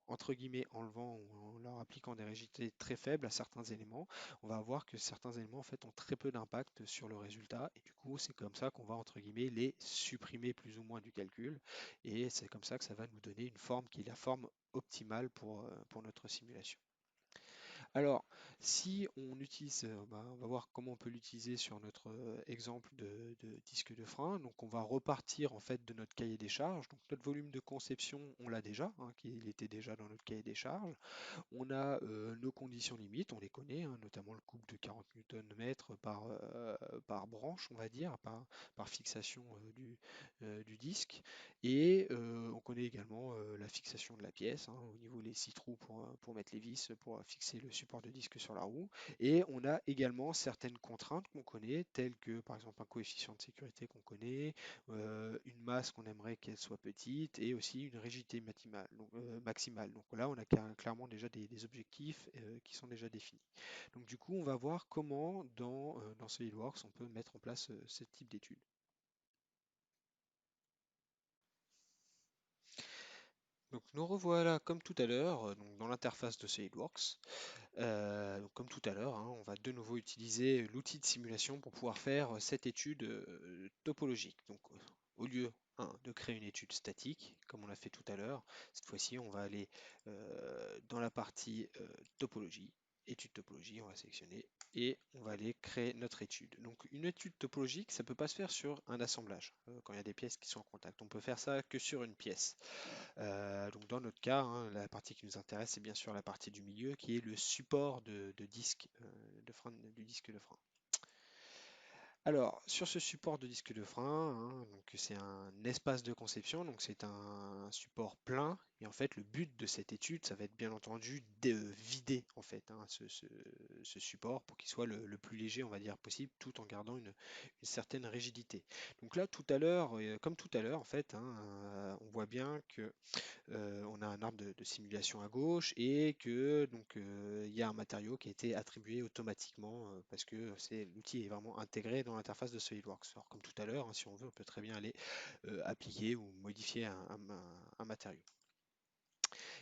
entre guillemets enlevant ou en leur appliquant des rigidités très faibles à certains éléments, on va voir que certains éléments en fait ont très peu d'impact sur le résultat. Et du coup, c'est comme ça qu'on va entre guillemets les supprimer plus ou moins du calcul. Et c'est comme ça que ça va nous donner une forme qui est la forme optimale pour notre simulation. Alors, si on utilise, on va voir comment on peut l'utiliser sur notre exemple de disque de frein. Donc, on va repartir en fait de notre cahier des charges. Donc, notre volume de conception, on l'a déjà, hein, il était déjà dans notre cahier des charges. On a nos conditions limites, on les connaît, hein, notamment le couple de 40 Nm par branche, on va dire, par fixation du disque. Et on connaît également la fixation de la pièce, hein, au niveau des 6 trous pour mettre les vis, pour fixer le support de disque sur la roue. Et on a également certaines contraintes qu'on connaît, telles que par exemple un coefficient de sécurité qu'on connaît, une masse qu'on aimerait qu'elle soit petite et aussi une rigidité maximale. Donc là, on a clairement déjà des objectifs qui sont déjà définis. Donc du coup, on va voir comment dans SolidWorks on peut mettre en place ce type d'étude. Donc nous revoilà comme tout à l'heure donc dans l'interface de SolidWorks. Donc comme tout à l'heure, hein, on va de nouveau utiliser l'outil de simulation pour pouvoir faire cette étude topologique. Donc au lieu de créer une étude statique, comme on l'a fait tout à l'heure, cette fois-ci on va aller dans la partie topologie, étude topologie, on va sélectionner et on va aller créer notre étude. Donc une étude topologique, ça ne peut pas se faire sur un assemblage, quand il y a des pièces qui sont en contact. On peut faire ça que sur une pièce. Donc dans notre cas, hein, la partie qui nous intéresse, c'est bien sûr la partie du milieu qui est le support de disque de frein, du disque de frein. Alors, sur ce support de disque de frein, hein, donc c'est un espace de conception, donc c'est un support plein. Et en fait, le but de cette étude, ça va être bien entendu de vider en fait hein, ce support pour qu'il soit le plus léger, on va dire, possible, tout en gardant une certaine rigidité. Donc là, tout à l'heure, comme tout à l'heure, en fait, hein, on voit bien que on a un arbre de simulation à gauche et que donc il y a un matériau qui a été attribué automatiquement parce que l'outil est vraiment intégré dans l'interface de SolidWorks. Alors comme tout à l'heure, hein, si on veut, on peut très bien aller appliquer ou modifier un matériau.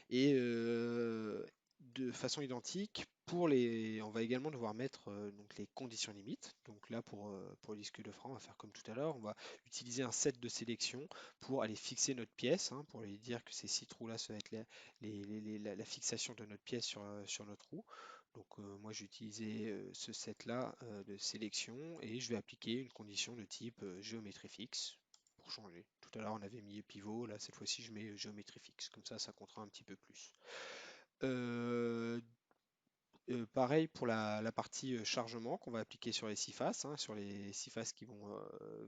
Et de façon identique, on va également devoir mettre donc les conditions limites. Donc là, pour le disque de frein, on va faire comme tout à l'heure. On va utiliser un set de sélection pour aller fixer notre pièce, hein, pour lui dire que ces 6 trous-là, ça va être la fixation de notre pièce sur notre roue. Donc moi, j'ai utilisé ce set-là de sélection et je vais appliquer une condition de type géométrie fixe pour changer. Tout à l'heure, on avait mis pivot, là, cette fois-ci, je mets géométrie fixe. Comme ça comptera un petit peu plus. Euh, Pareil pour la partie chargement qu'on va appliquer sur les 6 faces, hein, sur les 6 faces qui vont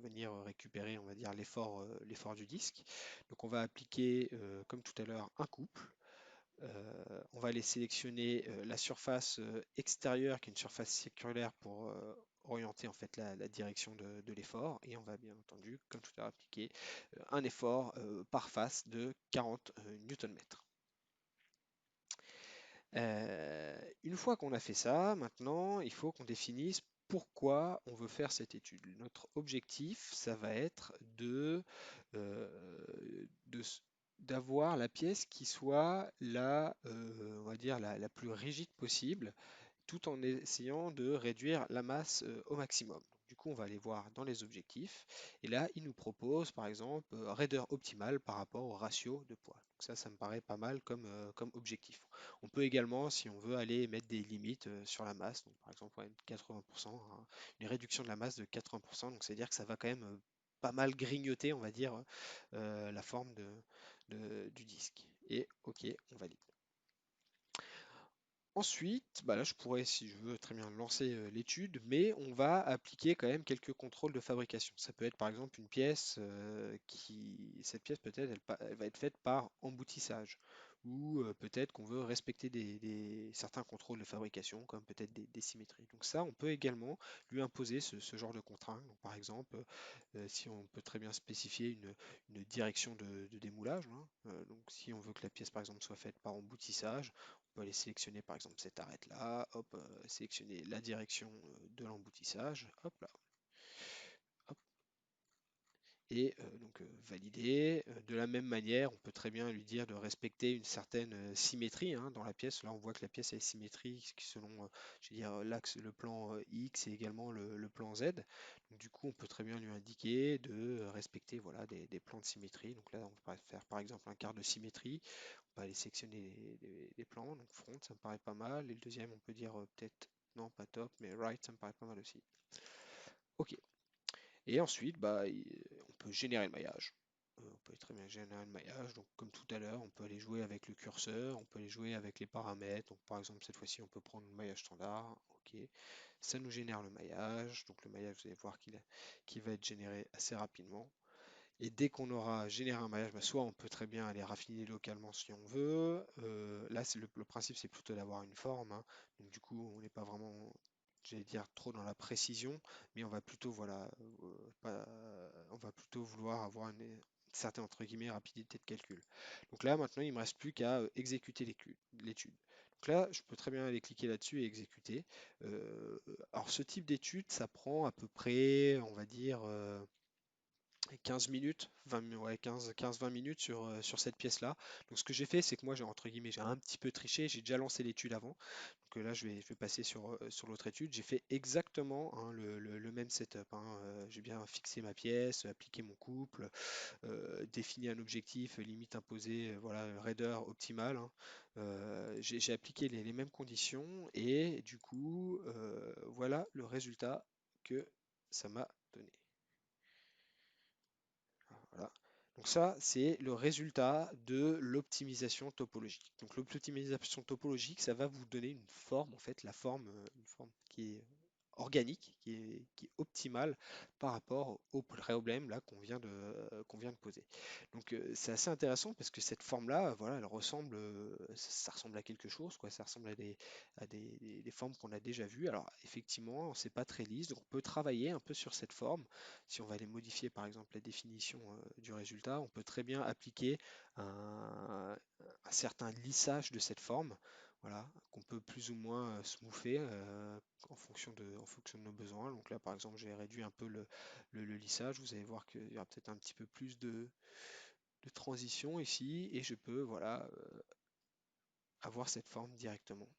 venir récupérer, on va dire, l'effort du disque. Donc on va appliquer, comme tout à l'heure, un couple. On va aller sélectionner la surface extérieure, qui est une surface circulaire pour orienter en fait la direction de l'effort. Et on va bien entendu, comme tout à l'heure, appliquer un effort par face de 40 Nm. Une fois qu'on a fait ça, maintenant, il faut qu'on définisse pourquoi on veut faire cette étude. Notre objectif, ça va être de d'avoir la pièce qui soit on va dire la plus rigide possible, tout en essayant de réduire la masse au maximum. Donc, du coup, on va aller voir dans les objectifs, et là, il nous propose par exemple raideur optimale par rapport au ratio de poids. Donc ça me paraît pas mal comme objectif. On peut également, si on veut, aller mettre des limites sur la masse. Donc, par exemple, ouais, 80%, hein, une réduction de la masse de 80%. Donc, c'est-à-dire que ça va quand même pas mal grignoter, on va dire, la forme du disque. Et OK, on valide. Ensuite, bah là, je pourrais, si je veux, très bien lancer l'étude, mais on va appliquer quand même quelques contrôles de fabrication. Ça peut être par exemple une pièce cette pièce peut-être, elle va être faite par emboutissage, ou peut-être qu'on veut respecter certains contrôles de fabrication, comme peut-être des symétries. Donc ça, on peut également lui imposer ce genre de contraintes. Donc, par exemple, si on peut très bien spécifier une direction de démoulage, hein, donc si on veut que la pièce par exemple soit faite par emboutissage, on peut aller sélectionner par exemple cette arête-là, hop, sélectionner la direction de l'emboutissage, hop là, hop, et donc valider. De la même manière, on peut très bien lui dire de respecter une certaine symétrie hein, dans la pièce. Là, on voit que la pièce est symétrique selon, je veux dire, l'axe, le plan X et également le plan Z. Donc, du coup, on peut très bien lui indiquer de respecter voilà, des plans de symétrie. Donc là, on peut faire par exemple un quart de symétrie. On va aller sélectionner des plans. Donc front, ça me paraît pas mal. Et le deuxième, on peut dire peut-être, non, pas top, mais right, ça me paraît pas mal aussi. Ok. Et ensuite, bah, on peut générer le maillage. On peut très bien générer le maillage. Donc, comme tout à l'heure, on peut aller jouer avec le curseur, on peut aller jouer avec les paramètres. Donc, par exemple, cette fois-ci, on peut prendre le maillage standard. Ok, ça nous génère le maillage. Donc, le maillage, vous allez voir qu'il va être généré assez rapidement. Et dès qu'on aura généré un maillage, bah, soit on peut très bien aller raffiner localement si on veut. Là, c'est le principe, c'est plutôt d'avoir une forme, hein. Donc du coup, on n'est pas vraiment, j'allais dire, trop dans la précision, mais on va plutôt, voilà, on va plutôt vouloir avoir une certaine, entre guillemets, rapidité de calcul. Donc là, maintenant, il ne me reste plus qu'à exécuter l'étude. Donc là, je peux très bien aller cliquer là-dessus et exécuter. Alors, ce type d'étude, ça prend à peu près, on va dire, 15 minutes, 20, ouais, 15-20 minutes sur cette pièce-là. Donc ce que j'ai fait, c'est que moi, j'ai entre guillemets, j'ai un petit peu triché, j'ai déjà lancé l'étude avant. Donc là, je vais passer sur l'autre étude. J'ai fait exactement hein, le même setup, hein. J'ai bien fixé ma pièce, appliqué mon couple, défini un objectif, limite imposé, voilà, raideur optimale, hein. J'ai appliqué les mêmes conditions et du coup, voilà le résultat que ça m'a donné. Voilà. Donc ça, c'est le résultat de l'optimisation topologique. Donc l'optimisation topologique, ça va vous donner une forme, en fait, une forme qui est organique, qui est optimale par rapport au problème là qu'on vient de poser. Donc c'est assez intéressant parce que cette forme-là, voilà, elle ressemble, ça ressemble à quelque chose, quoi. Ça ressemble à des formes qu'on a déjà vues. Alors effectivement, c'est pas très lisse, donc on peut travailler un peu sur cette forme. Si on va aller modifier par exemple la définition du résultat, on peut très bien appliquer un certain lissage de cette forme, voilà, qu'on peut plus ou moins smoother en fonction de nos besoins. Donc là, par exemple, j'ai réduit un peu le lissage. Vous allez voir qu'il y aura peut-être un petit peu plus de transition ici, et je peux, voilà, avoir cette forme directement.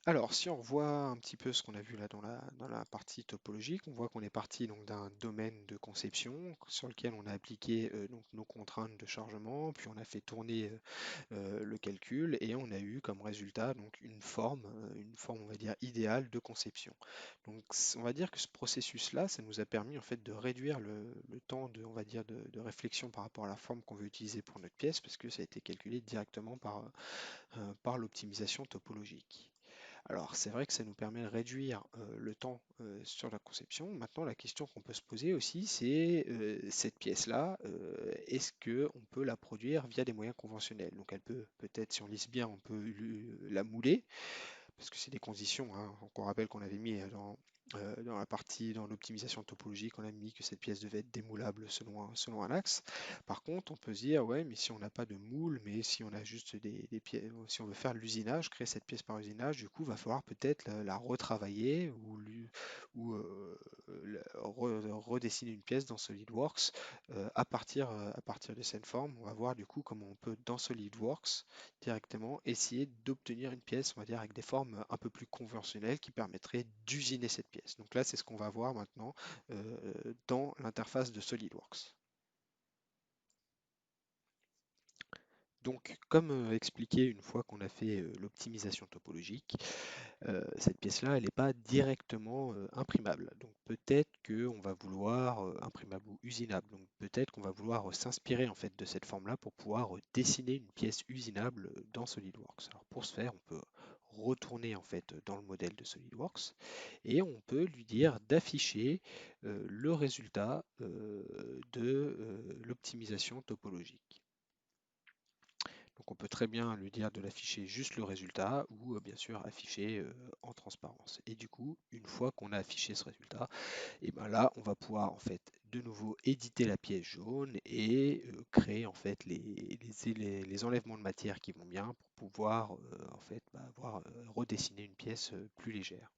Alors, si on revoit un petit peu ce qu'on a vu là dans la partie topologique, on voit qu'on est parti donc d'un domaine de conception sur lequel on a appliqué donc nos contraintes de chargement, puis on a fait tourner le calcul et on a eu comme résultat donc une forme on va dire idéale de conception. Donc on va dire que ce processus-là, ça nous a permis en fait de réduire le temps on va dire de réflexion par rapport à la forme qu'on veut utiliser pour notre pièce parce que ça a été calculé directement par l'optimisation topologique. Alors, c'est vrai que ça nous permet de réduire le temps sur la conception. Maintenant, la question qu'on peut se poser aussi, c'est cette pièce-là, est-ce qu'on peut la produire via des moyens conventionnels? Donc, elle peut peut-être, si on lisse bien, on peut la mouler, parce que c'est des conditions, hein. Donc, on rappelle qu'on avait mis dans la partie, dans l'optimisation topologique, on a mis que cette pièce devait être démoulable selon un axe. Par contre, on peut se dire, ouais, mais si on n'a pas de moule, mais si on a juste des pièces, si on veut faire l'usinage, créer cette pièce par usinage, du coup, va falloir peut-être la retravailler ou redessiner une pièce dans SolidWorks à partir de cette forme. On va voir du coup comment on peut, dans SolidWorks, directement essayer d'obtenir une pièce, on va dire, avec des formes un peu plus conventionnelles qui permettraient d'usiner cette pièce. Donc là, c'est ce qu'on va voir maintenant dans l'interface de SolidWorks. Donc, comme expliqué une fois qu'on a fait l'optimisation topologique, cette pièce-là, elle n'est pas directement imprimable. Donc peut-être qu'on va vouloir imprimable ou usinable. Donc peut-être qu'on va vouloir s'inspirer en fait de cette forme-là pour pouvoir dessiner une pièce usinable dans SolidWorks. Alors pour ce faire, on peut retourner en fait dans le modèle de SolidWorks et on peut lui dire d'afficher le résultat de l'optimisation topologique. Donc on peut très bien lui dire de l'afficher juste le résultat ou bien sûr afficher en transparence. Et du coup, une fois qu'on a affiché ce résultat, et ben là, on va pouvoir en fait de nouveau éditer la pièce jaune et créer en fait les enlèvements de matière qui vont bien pour pouvoir en fait avoir redessiné une pièce plus légère.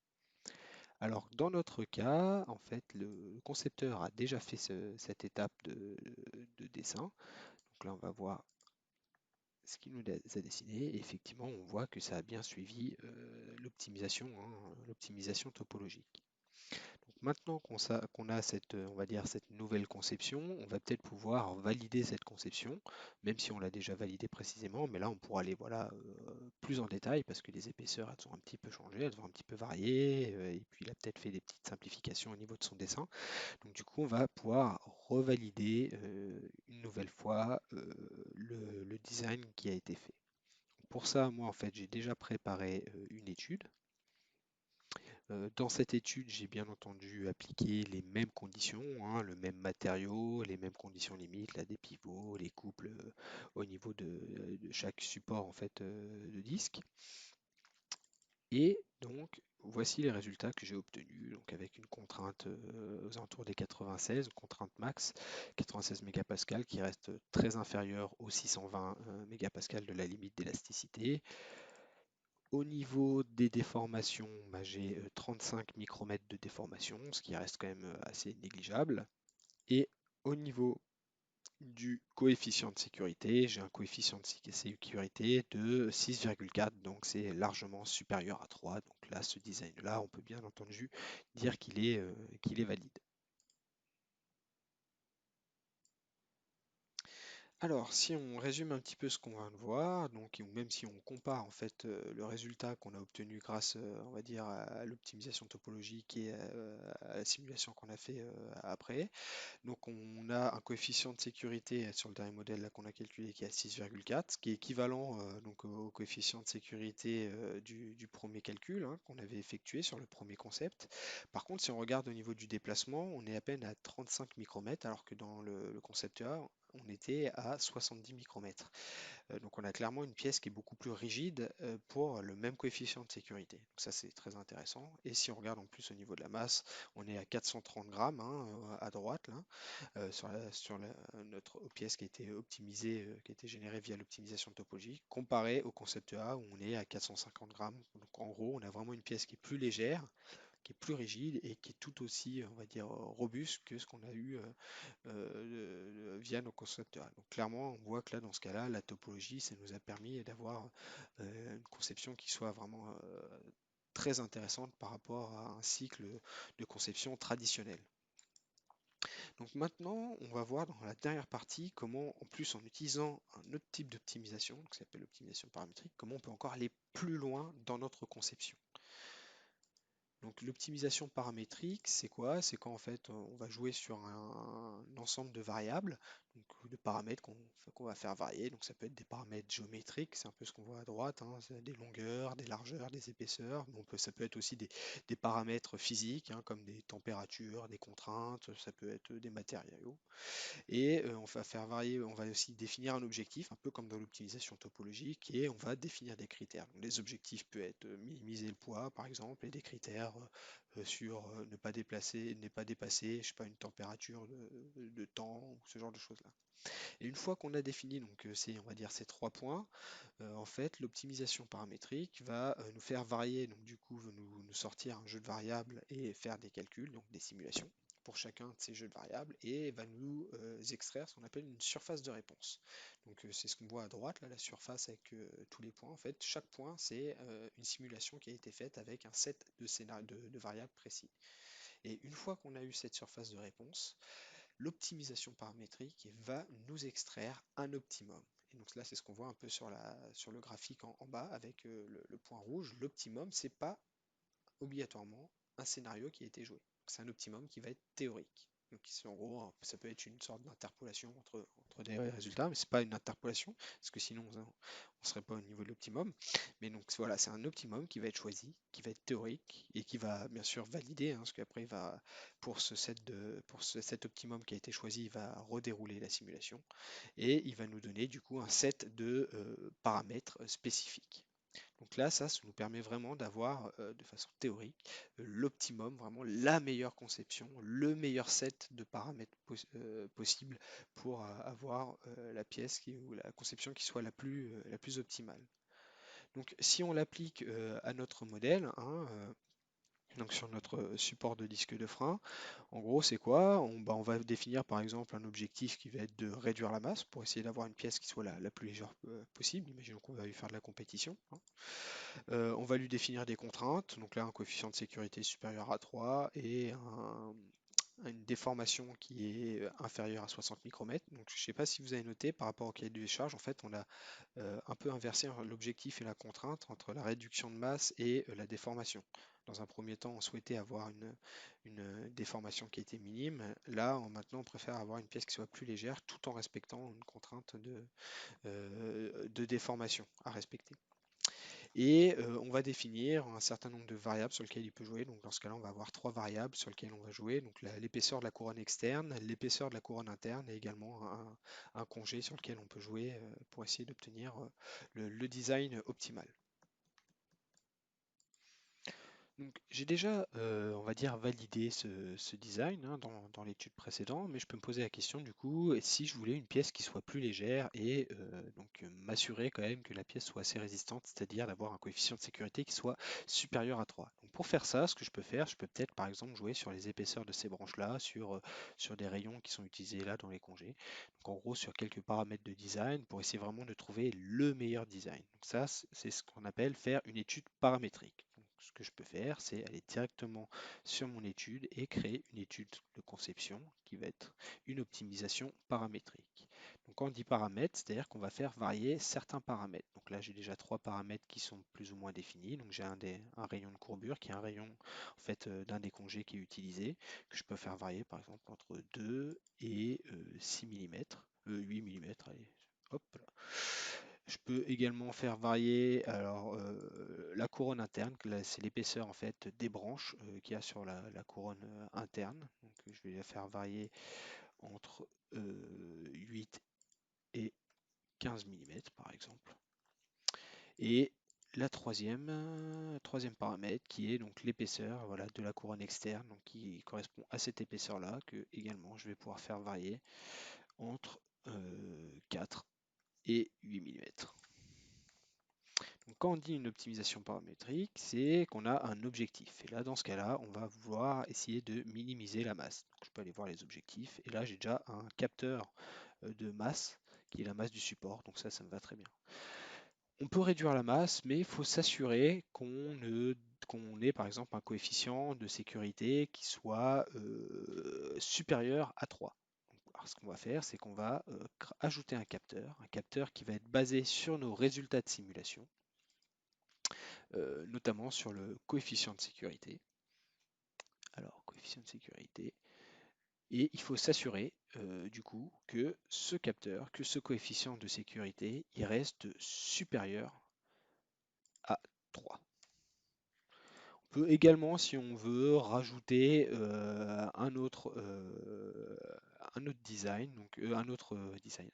Alors dans notre cas, en fait, le concepteur a déjà fait cette étape de dessin. Donc là, on va voir ce qu'il nous a dessiné. Et effectivement, on voit que ça a bien suivi l'optimisation, hein, l'optimisation topologique. Donc maintenant qu'on a cette, on va dire, cette nouvelle conception, on va peut-être pouvoir valider cette conception, même si on l'a déjà validée précisément, mais là on pourra aller voilà, plus en détail parce que les épaisseurs elles ont un petit peu changé, elles ont un petit peu varié, et puis il a peut-être fait des petites simplifications au niveau de son dessin. Donc du coup on va pouvoir revalider une nouvelle fois le design qui a été fait. Pour ça, moi en fait j'ai déjà préparé une étude. Dans cette étude, j'ai bien entendu appliqué les mêmes conditions, hein, le même matériau, les mêmes conditions limites, là, des pivots, les couples au niveau de chaque support en fait, de disque. Et donc, voici les résultats que j'ai obtenus, donc avec une contrainte aux alentours des 96, contrainte max, 96 mégapascales qui reste très inférieure aux 620 mégapascales de la limite d'élasticité. Au niveau des déformations, bah, j'ai 35 micromètres de déformation, ce qui reste quand même assez négligeable. Et au niveau du coefficient de sécurité, j'ai un coefficient de sécurité de 6,4, donc c'est largement supérieur à 3. Donc là, ce design-là, on peut bien entendu dire qu'il est valide. Alors, si on résume un petit peu ce qu'on vient de voir, donc, ou même si on compare en fait le résultat qu'on a obtenu grâce, on va dire, à l'optimisation topologique et à la simulation qu'on a fait après, donc on a un coefficient de sécurité sur le dernier modèle là, qu'on a calculé qui est à 6,4, ce qui est équivalent donc au coefficient de sécurité du premier calcul hein, qu'on avait effectué sur le premier concept. Par contre, si on regarde au niveau du déplacement, on est à peine à 35 micromètres, alors que dans le concept A, on était à 70 micromètres. Donc on a clairement une pièce qui est beaucoup plus rigide pour le même coefficient de sécurité. Donc ça c'est très intéressant. Et si on regarde en plus au niveau de la masse, on est à 430 grammes hein, à droite là, notre pièce qui a été optimisée, qui a été générée via l'optimisation topologique, comparé au concept A où on est à 450 grammes. Donc en gros, on a vraiment une pièce qui est plus légère, qui est plus rigide et qui est tout aussi, on va dire, robuste que ce qu'on a eu via nos concepteurs. Donc clairement, on voit que là, dans ce cas-là, la topologie, ça nous a permis d'avoir une conception qui soit vraiment très intéressante par rapport à un cycle de conception traditionnel. Donc maintenant, on va voir dans la dernière partie comment, en plus en utilisant un autre type d'optimisation, qui s'appelle l'optimisation paramétrique, comment on peut encore aller plus loin dans notre conception. Donc l'optimisation paramétrique, c'est quoi? C'est quand en fait on va jouer sur un ensemble de variables, donc de paramètres qu'on va faire varier. Donc ça peut être des paramètres géométriques, c'est un peu ce qu'on voit à droite, hein, c'est des longueurs, des largeurs, des épaisseurs. Mais ça peut être aussi des paramètres physiques, hein, comme des températures, des contraintes, ça peut être des matériaux. Et on va faire varier, on va aussi définir un objectif, un peu comme dans l'optimisation topologique, et on va définir des critères. Donc, les objectifs peuvent être minimiser le poids, par exemple, et des critères sur ne pas dépasser, je sais pas, une température de temps ou ce genre de choses-là. Et une fois qu'on a défini donc on va dire ces trois points, en fait, l'optimisation paramétrique va nous faire varier, donc du coup, nous sortir un jeu de variables et faire des calculs, donc des simulations pour chacun de ces jeux de variables et va nous extraire ce qu'on appelle une surface de réponse. Donc c'est ce qu'on voit à droite, là, la surface avec tous les points. En fait, chaque point, c'est une simulation qui a été faite avec un set de, de variables précis. Et une fois qu'on a eu cette surface de réponse, l'optimisation paramétrique va nous extraire un optimum. Et donc là, c'est ce qu'on voit un peu sur le graphique en bas avec le point rouge. L'optimum, c'est pas obligatoirement un scénario qui a été joué. C'est un optimum qui va être théorique. Donc en gros, ça peut être une sorte d'interpolation entre des résultats, mais c'est pas une interpolation, parce que sinon on ne serait pas au niveau de l'optimum. Mais donc voilà, c'est un optimum qui va être choisi, qui va être théorique et qui va bien sûr valider, hein, parce qu'après il va pour ce set optimum qui a été choisi, il va redérouler la simulation et il va nous donner du coup un set de paramètres spécifiques. Donc là, ça nous permet vraiment d'avoir de façon théorique l'optimum, vraiment la meilleure conception, le meilleur set de paramètres possible pour avoir la pièce ou la conception qui soit la plus optimale. Donc si on l'applique à notre modèle, hein, donc sur notre support de disque de frein, en gros, c'est quoi? On va définir par exemple un objectif qui va être de réduire la masse pour essayer d'avoir une pièce qui soit la plus légère possible. Imaginons qu'on va lui faire de la compétition, hein. On va lui définir des contraintes, donc là un coefficient de sécurité supérieur à 3 et une déformation qui est inférieure à 60 micromètres. Donc je ne sais pas si vous avez noté par rapport au cahier de charge, en fait on a un peu inversé l'objectif et la contrainte entre la réduction de masse et la déformation. Dans un premier temps, on souhaitait avoir une déformation qui était minime. Là, maintenant, on préfère avoir une pièce qui soit plus légère tout en respectant une contrainte de déformation à respecter. Et on va définir un certain nombre de variables sur lesquelles il peut jouer. Donc dans ce cas-là, on va avoir trois variables sur lesquelles on va jouer. Donc l'épaisseur de la couronne externe, l'épaisseur de la couronne interne et également un congé sur lequel on peut jouer pour essayer d'obtenir le design optimal. Donc j'ai déjà, on va dire, validé ce design hein, dans l'étude précédente, mais je peux me poser la question du coup, et si je voulais une pièce qui soit plus légère et m'assurer quand même que la pièce soit assez résistante, c'est-à-dire d'avoir un coefficient de sécurité qui soit supérieur à 3. Donc pour faire ça, ce que je peux faire, je peux peut-être par exemple jouer sur les épaisseurs de ces branches-là, sur des rayons qui sont utilisés là dans les congés. Donc en gros sur quelques paramètres de design pour essayer vraiment de trouver le meilleur design. Donc ça, c'est ce qu'on appelle faire une étude paramétrique. Donc, ce que je peux faire, c'est aller directement sur mon étude et créer une étude de conception qui va être une optimisation paramétrique. Donc quand on dit paramètres, c'est-à-dire qu'on va faire varier certains paramètres. Donc là, j'ai déjà trois paramètres qui sont plus ou moins définis. Donc j'ai un rayon de courbure qui est un rayon en fait d'un des congés qui est utilisé, que je peux faire varier par exemple entre 2 et 6 mm, 8 mm, allez, hop là. Je peux également faire varier alors, la couronne interne, que c'est l'épaisseur en fait des branches qu'il y a sur la couronne interne. Donc je vais la faire varier entre 8 et 15 mm par exemple. Et la troisième paramètre qui est donc l'épaisseur voilà, de la couronne externe, donc qui correspond à cette épaisseur-là, que également je vais pouvoir faire varier entre 4 et 8 mm. Donc, quand on dit une optimisation paramétrique, c'est qu'on a un objectif. Et là, dans ce cas-là, on va vouloir essayer de minimiser la masse. Donc, je peux aller voir les objectifs. Et là, j'ai déjà un capteur de masse qui est la masse du support. Donc ça me va très bien. On peut réduire la masse, mais il faut s'assurer qu'on ait par exemple un coefficient de sécurité qui soit supérieur à 3. Alors, ce qu'on va faire, c'est qu'on va ajouter un capteur qui va être basé sur nos résultats de simulation, notamment sur le coefficient de sécurité. Alors, coefficient de sécurité. Et il faut s'assurer du coup que ce capteur, que ce coefficient de sécurité, il reste supérieur à 3. On peut également, si on veut, rajouter un autre design, donc un autre design,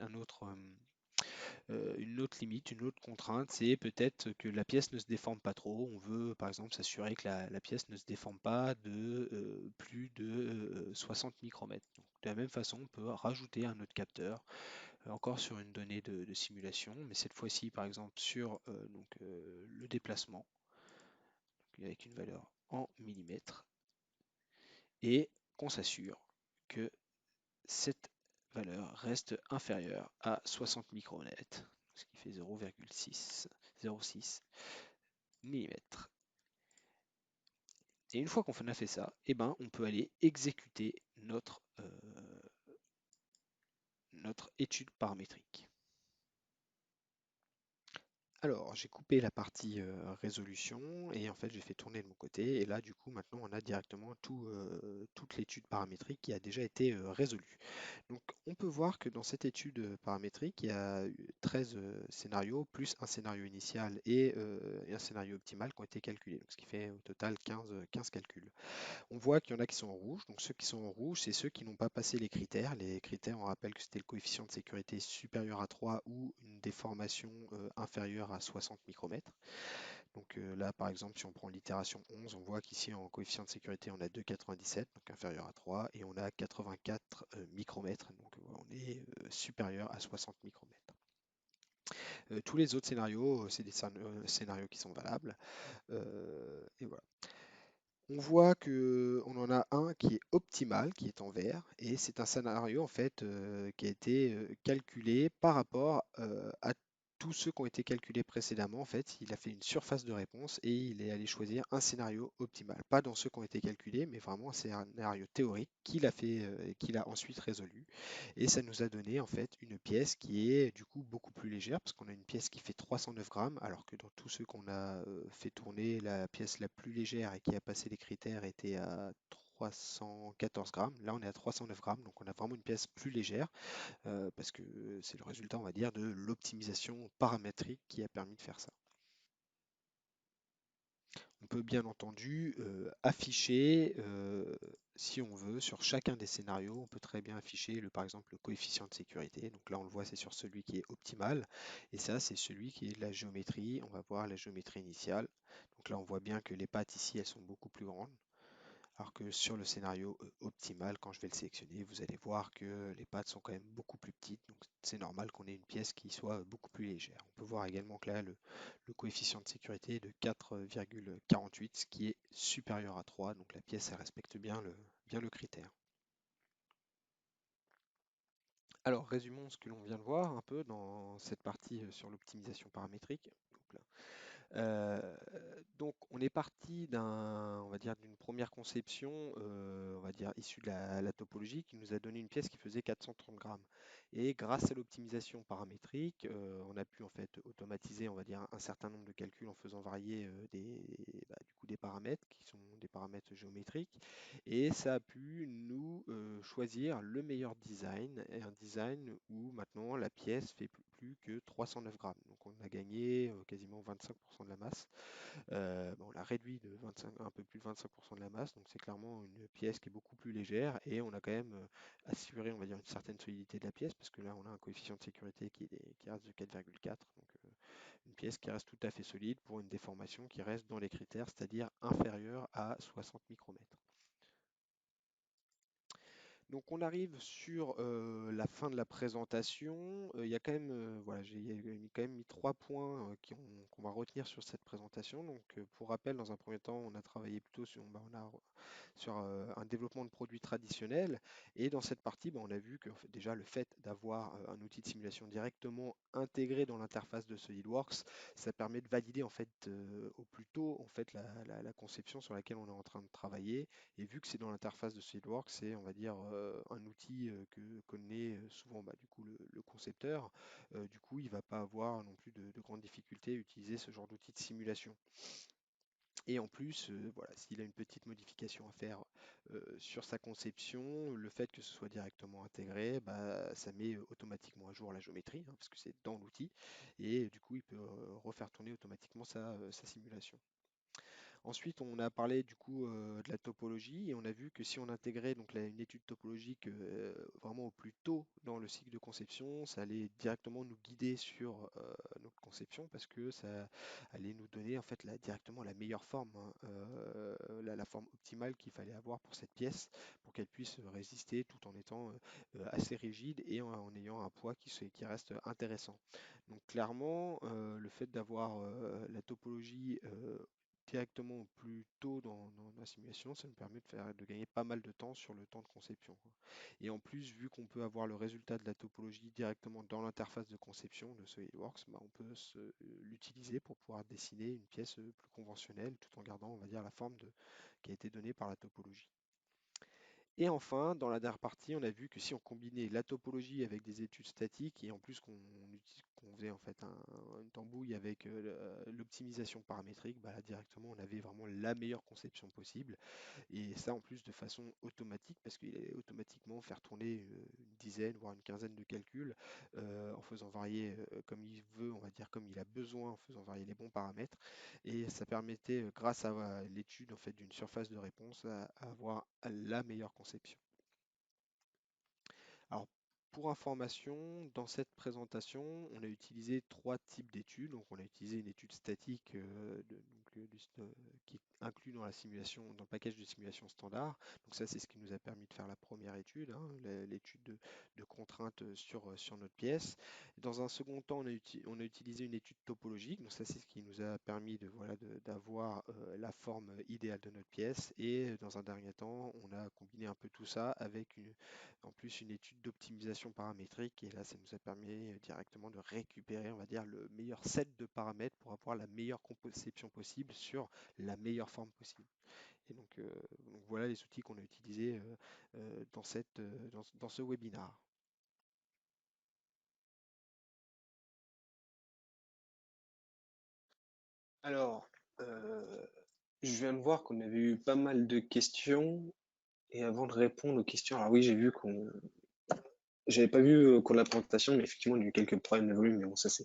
une autre limite, une autre contrainte, c'est peut-être que la pièce ne se déforme pas trop. On veut par exemple s'assurer que la pièce ne se déforme pas de plus de 60 micromètres. Donc, de la même façon, on peut rajouter un autre capteur, encore sur une donnée de simulation, mais cette fois-ci par exemple sur le déplacement, avec une valeur en millimètres, et qu'on s'assure que cette valeur reste inférieure à 60 micromètres, ce qui fait 0,06 mm. Et une fois qu'on a fait ça, eh ben, on peut aller exécuter notre étude paramétrique. Alors, j'ai coupé la partie résolution et en fait j'ai fait tourner de mon côté et là du coup maintenant on a directement toute l'étude paramétrique qui a déjà été résolue. Donc on peut voir que dans cette étude paramétrique il y a eu 13 scénarios plus un scénario initial et un scénario optimal qui ont été calculés, donc ce qui fait au total 15 calculs. On voit qu'il y en a qui sont en rouge. Donc ceux qui sont en rouge, c'est ceux qui n'ont pas passé les critères. Les critères, on rappelle que c'était le coefficient de sécurité supérieur à 3 ou une déformation inférieure à 60 micromètres. Donc là, par exemple, si on prend l'itération 11, on voit qu'ici en coefficient de sécurité, on a 2,97, donc inférieur à 3, et on a 84 micromètres, donc on est supérieur à 60 micromètres. Tous les autres scénarios, c'est des scénarios qui sont valables. Et voilà. On voit que on en a un qui est optimal, qui est en vert, et c'est un scénario en fait qui a été calculé par rapport à tous ceux qui ont été calculés précédemment. En fait, il a fait une surface de réponse et il est allé choisir un scénario optimal, pas dans ceux qui ont été calculés, mais vraiment un scénario théorique qu'il a fait, qu'il a ensuite résolu. Et ça nous a donné en fait une pièce qui est du coup beaucoup plus légère, parce qu'on a une pièce qui fait 309 grammes, alors que dans tous ceux qu'on a fait tourner, la pièce la plus légère et qui a passé les critères était à 314 grammes. Là, on est à 309 grammes, donc on a vraiment une pièce plus légère, parce que c'est le résultat, on va dire, de l'optimisation paramétrique qui a permis de faire ça. On peut bien entendu afficher, si on veut, sur chacun des scénarios, on peut très bien afficher par exemple le coefficient de sécurité. Donc là, on le voit, c'est sur celui qui est optimal. Et ça, c'est celui qui est de la géométrie. On va voir la géométrie initiale. Donc là, on voit bien que les pattes ici, elles sont beaucoup plus grandes. Alors que sur le scénario optimal, quand je vais le sélectionner, vous allez voir que les pattes sont quand même beaucoup plus petites. Donc c'est normal qu'on ait une pièce qui soit beaucoup plus légère. On peut voir également que là, le coefficient de sécurité est de 4,48, ce qui est supérieur à 3. Donc la pièce, elle respecte bien le critère. Alors, résumons ce que l'on vient de voir un peu dans cette partie sur l'optimisation paramétrique. Hop là. Donc on est parti on va dire, d'une première conception, on va dire issue de la topologie, qui nous a donné une pièce qui faisait 430 grammes. Et grâce à l'optimisation paramétrique, on a pu en fait automatiser, on va dire, un certain nombre de calculs en faisant varier du coup, des paramètres qui sont des paramètres géométriques. Et ça a pu nous choisir le meilleur design, et un design où maintenant la pièce fait plus que 309 grammes. Donc on a gagné quasiment 25% de la masse. Bon, on l'a réduit de 25, un peu plus de 25% de la masse, donc c'est clairement une pièce qui est beaucoup plus légère et on a quand même assuré, on va dire, une certaine solidité de la pièce parce que là on a un coefficient de sécurité qui reste de 4,4, donc une pièce qui reste tout à fait solide pour une déformation qui reste dans les critères, c'est-à-dire inférieure à 60 micromètres. Donc on arrive sur la fin de la présentation. Il y a quand même, voilà, quand même mis 3 points qu'on va retenir sur cette présentation. Donc pour rappel, dans un premier temps, on a travaillé plutôt sur un développement de produits traditionnels. Et dans cette partie, on a vu que en fait, déjà le fait d'avoir un outil de simulation directement intégré dans l'interface de SolidWorks, ça permet de valider en fait au plus tôt en fait la conception sur laquelle on est en train de travailler. Et vu que c'est dans l'interface de SolidWorks, c'est, on va dire, un outil que connaît souvent du coup, le concepteur. Du coup, il ne va pas avoir non plus de grandes difficultés à utiliser ce genre d'outil de simulation. Et en plus, voilà, s'il a une petite modification à faire sur sa conception, le fait que ce soit directement intégré, ça met automatiquement à jour la géométrie, hein, parce que c'est dans l'outil, et du coup, il peut refaire tourner automatiquement sa simulation. Ensuite, on a parlé du coup de la topologie et on a vu que si on intégrait donc une étude topologique vraiment au plus tôt dans le cycle de conception, ça allait directement nous guider sur notre conception parce que ça allait nous donner en fait directement la meilleure forme, hein, la forme optimale qu'il fallait avoir pour cette pièce pour qu'elle puisse résister tout en étant assez rigide et en ayant un poids qui reste intéressant. Donc clairement, le fait d'avoir la topologie directement au plus tôt dans la simulation, ça nous permet de gagner pas mal de temps sur le temps de conception, quoi. Et en plus, vu qu'on peut avoir le résultat de la topologie directement dans l'interface de conception de SolidWorks, on peut l'utiliser pour pouvoir dessiner une pièce plus conventionnelle tout en gardant, on va dire, la forme qui a été donnée par la topologie. Et enfin, dans la dernière partie, on a vu que si on combinait la topologie avec des études statiques et en plus qu'on faisait en fait une tambouille avec l'optimisation paramétrique, bah là, directement on avait vraiment la meilleure conception possible. Et ça en plus de façon automatique parce qu'il allait automatiquement faire tourner une dizaine voire une quinzaine de calculs en faisant varier comme il veut, on va dire comme il a besoin, en faisant varier les bons paramètres. Et ça permettait, grâce à l'étude en fait d'une surface de réponse, à avoir la meilleure conception. Alors, pour information, dans cette présentation, on a utilisé trois types d'études. Donc, on a utilisé une étude statique qui est inclue dans la simulation, dans le package de simulation standard. Donc, ça, c'est ce qui nous a permis de faire la première étude, hein, l'étude de contraintes sur notre pièce. Dans un second temps, on a utilisé une étude topologique. Donc, ça, c'est ce qui nous a permis d'avoir la forme idéale de notre pièce. Et dans un dernier temps, on a combiné un peu tout ça avec en plus une étude d'optimisation paramétrique et là ça nous a permis directement de récupérer on va dire le meilleur set de paramètres pour avoir la meilleure conception possible sur la meilleure forme possible. Et donc voilà les outils qu'on a utilisés dans ce webinaire. Alors, je viens de voir qu'on avait eu pas mal de questions. Et avant de répondre aux questions, alors oui, j'ai vu qu'on. J'avais pas vu qu'on la présentation, mais effectivement, il y a eu quelques problèmes de volume, mais bon, ça c'est.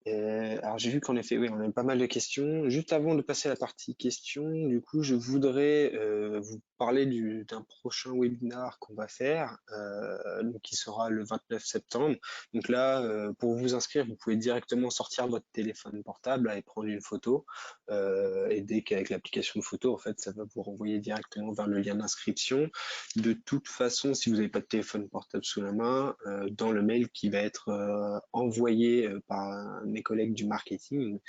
Alors j'ai vu qu'en effet, oui, on a eu pas mal de questions. Juste avant de passer à la partie questions, du coup, je voudrais vous parler d'un prochain webinar qu'on va faire, donc qui sera le 29 septembre. Donc là, pour vous inscrire, vous pouvez directement sortir votre téléphone portable et prendre une photo. Et dès qu'avec l'application de photo, en fait, ça va vous renvoyer directement vers le lien d'inscription. De toute façon, si vous n'avez pas de téléphone portable sous la main, dans le mail qui va être envoyé par mes collègues du marketing,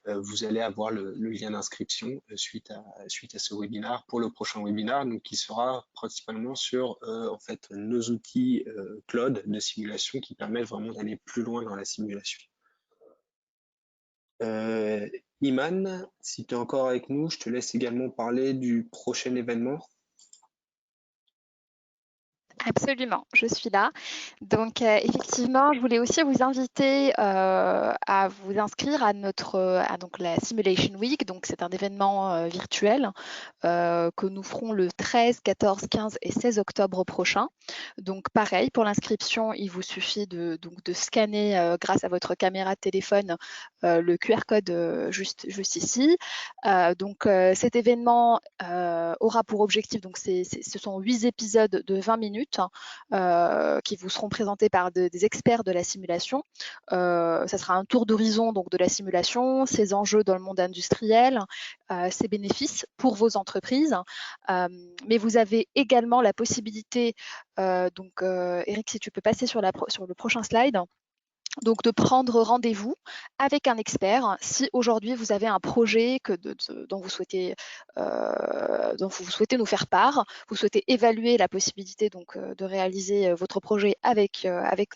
vous allez avoir le lien d'inscription suite à ce webinaire pour le prochain webinaire, donc qui sera principalement sur en fait nos outils cloud de simulation qui permettent vraiment d'aller plus loin dans la simulation. Iman, si tu es encore avec nous, je te laisse également parler du prochain événement. Absolument, je suis là. Donc, effectivement, je voulais aussi vous inviter à vous inscrire à donc la Simulation Week. Donc, c'est un événement virtuel que nous ferons le 13, 14, 15 et 16 octobre prochain. Donc, pareil, pour l'inscription, il vous suffit de scanner grâce à votre caméra de téléphone le QR code juste ici. Cet événement aura pour objectif, donc ce sont 8 épisodes de 20 minutes qui vous seront présentés par des experts de la simulation. Ça sera un tour d'horizon donc de la simulation, ses enjeux dans le monde industriel, ses bénéfices pour vos entreprises. Mais vous avez également la possibilité, Eric, si tu peux passer sur le prochain slide, donc de prendre rendez-vous avec un expert si aujourd'hui vous avez un projet dont vous souhaitez nous faire part, vous souhaitez évaluer la possibilité de réaliser votre projet avec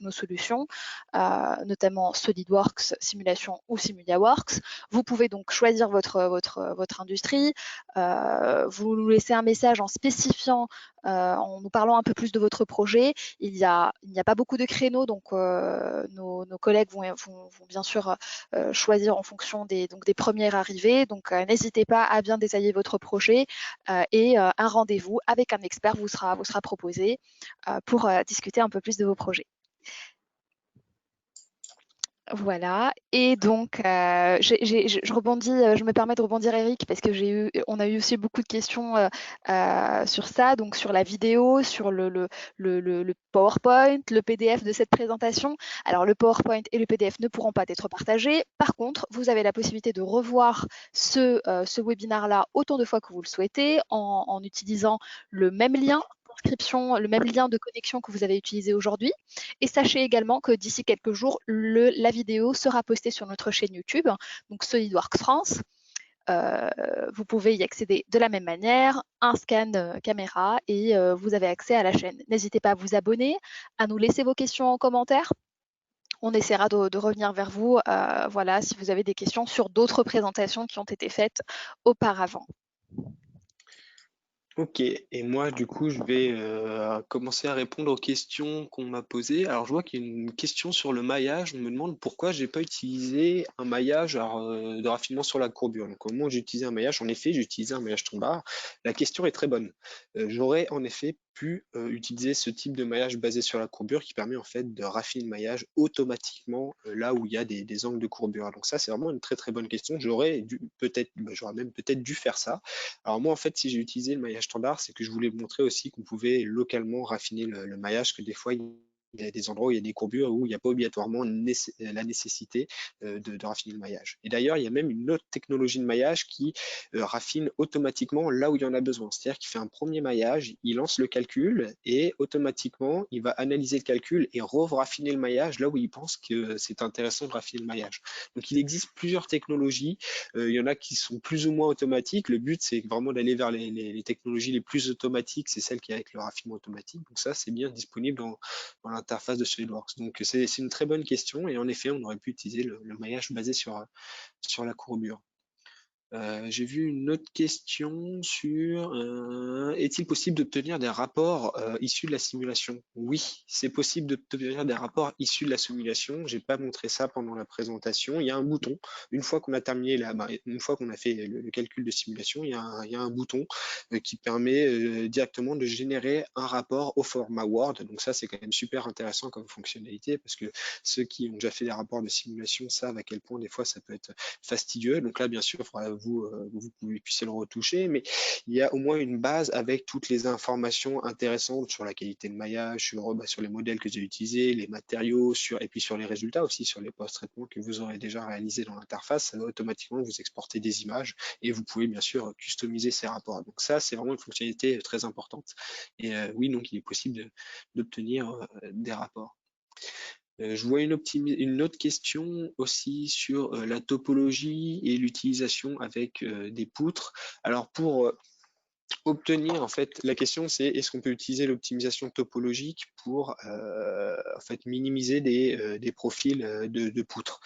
nos solutions, notamment SolidWorks, Simulation ou SimuliaWorks. Vous pouvez donc choisir votre industrie, vous nous laissez un message en spécifiant, en nous parlant un peu plus de votre projet. Il n'y a pas beaucoup de créneaux, donc nos collègues vont bien sûr choisir en fonction des premières arrivées. Donc, n'hésitez pas à bien détailler votre projet et un rendez-vous avec un expert vous sera proposé pour discuter un peu plus de vos projets. Voilà, et donc je rebondis, je me permets de rebondir Eric parce que on a eu aussi beaucoup de questions sur ça, donc sur la vidéo, sur le PowerPoint, le PDF de cette présentation. Alors le PowerPoint et le PDF ne pourront pas être partagés. Par contre, vous avez la possibilité de revoir ce webinaire-là autant de fois que vous le souhaitez en utilisant le même lien d'inscription, le même lien de connexion que vous avez utilisé aujourd'hui. Et sachez également que d'ici quelques jours, la vidéo sera postée sur notre chaîne YouTube, donc SolidWorks France. Vous pouvez y accéder de la même manière, un scan caméra et vous avez accès à la chaîne. N'hésitez pas à vous abonner, à nous laisser vos questions en commentaire. On essaiera de revenir vers vous voilà, si vous avez des questions sur d'autres présentations qui ont été faites auparavant. Ok, et moi du coup je vais commencer à répondre aux questions qu'on m'a posées. Alors je vois qu'il y a une question sur le maillage. On me demande pourquoi j'ai pas utilisé un maillage de raffinement sur la courbure. Donc au moment où j'ai utilisé un maillage, en effet j'ai utilisé un maillage tombard. La question est très bonne. J'aurais en effet pu utiliser ce type de maillage basé sur la courbure qui permet en fait de raffiner le maillage automatiquement là où il y a des angles de courbure. Donc ça c'est vraiment une très très bonne question. J'aurais même peut-être dû faire ça. Alors moi, en fait, si j'ai utilisé le maillage standard, c'est que je voulais montrer aussi qu'on pouvait localement raffiner le maillage, que des fois, il y a des endroits où il y a des courbures où il n'y a pas obligatoirement la nécessité de raffiner le maillage. Et d'ailleurs, il y a même une autre technologie de maillage qui raffine automatiquement là où il y en a besoin. C'est-à-dire qu'il fait un premier maillage, il lance le calcul et automatiquement, il va analyser le calcul et raffiner le maillage là où il pense que c'est intéressant de raffiner le maillage. Donc il existe plusieurs technologies. Il y en a qui sont plus ou moins automatiques. Le but, c'est vraiment d'aller vers les technologies les plus automatiques. C'est celles qui avec le raffinement automatique. Donc ça, c'est bien disponible dans l'interface de SolidWorks. Donc c'est une très bonne question. Et en effet, on aurait pu utiliser le maillage basé sur la courbure. J'ai vu une autre question sur est-il possible d'obtenir des rapports issus de la simulation? Oui, c'est possible d'obtenir des rapports issus de la simulation. J'ai pas montré ça pendant la présentation. Il y a un bouton. Une fois qu'on a terminé une fois qu'on a fait le calcul de simulation, il y a un bouton qui permet directement de générer un rapport au format Word. Donc ça, c'est quand même super intéressant comme fonctionnalité parce que ceux qui ont déjà fait des rapports de simulation savent à quel point des fois ça peut être fastidieux. Donc là, bien sûr, il faudra vous puissiez le retoucher, mais il y a au moins une base avec toutes les informations intéressantes sur la qualité de maillage, sur les modèles que j'ai utilisés, les matériaux, et puis sur les résultats aussi, sur les post-traitements que vous aurez déjà réalisés dans l'interface. Ça va automatiquement vous exporter des images et vous pouvez bien sûr customiser ces rapports. Donc ça, c'est vraiment une fonctionnalité très importante. Et oui, donc il est possible d'obtenir des rapports. Je vois une autre question aussi sur la topologie et l'utilisation avec des poutres. Alors pour obtenir, en fait, la question c'est est-ce qu'on peut utiliser l'optimisation topologique pour en fait minimiser des profils de poutres?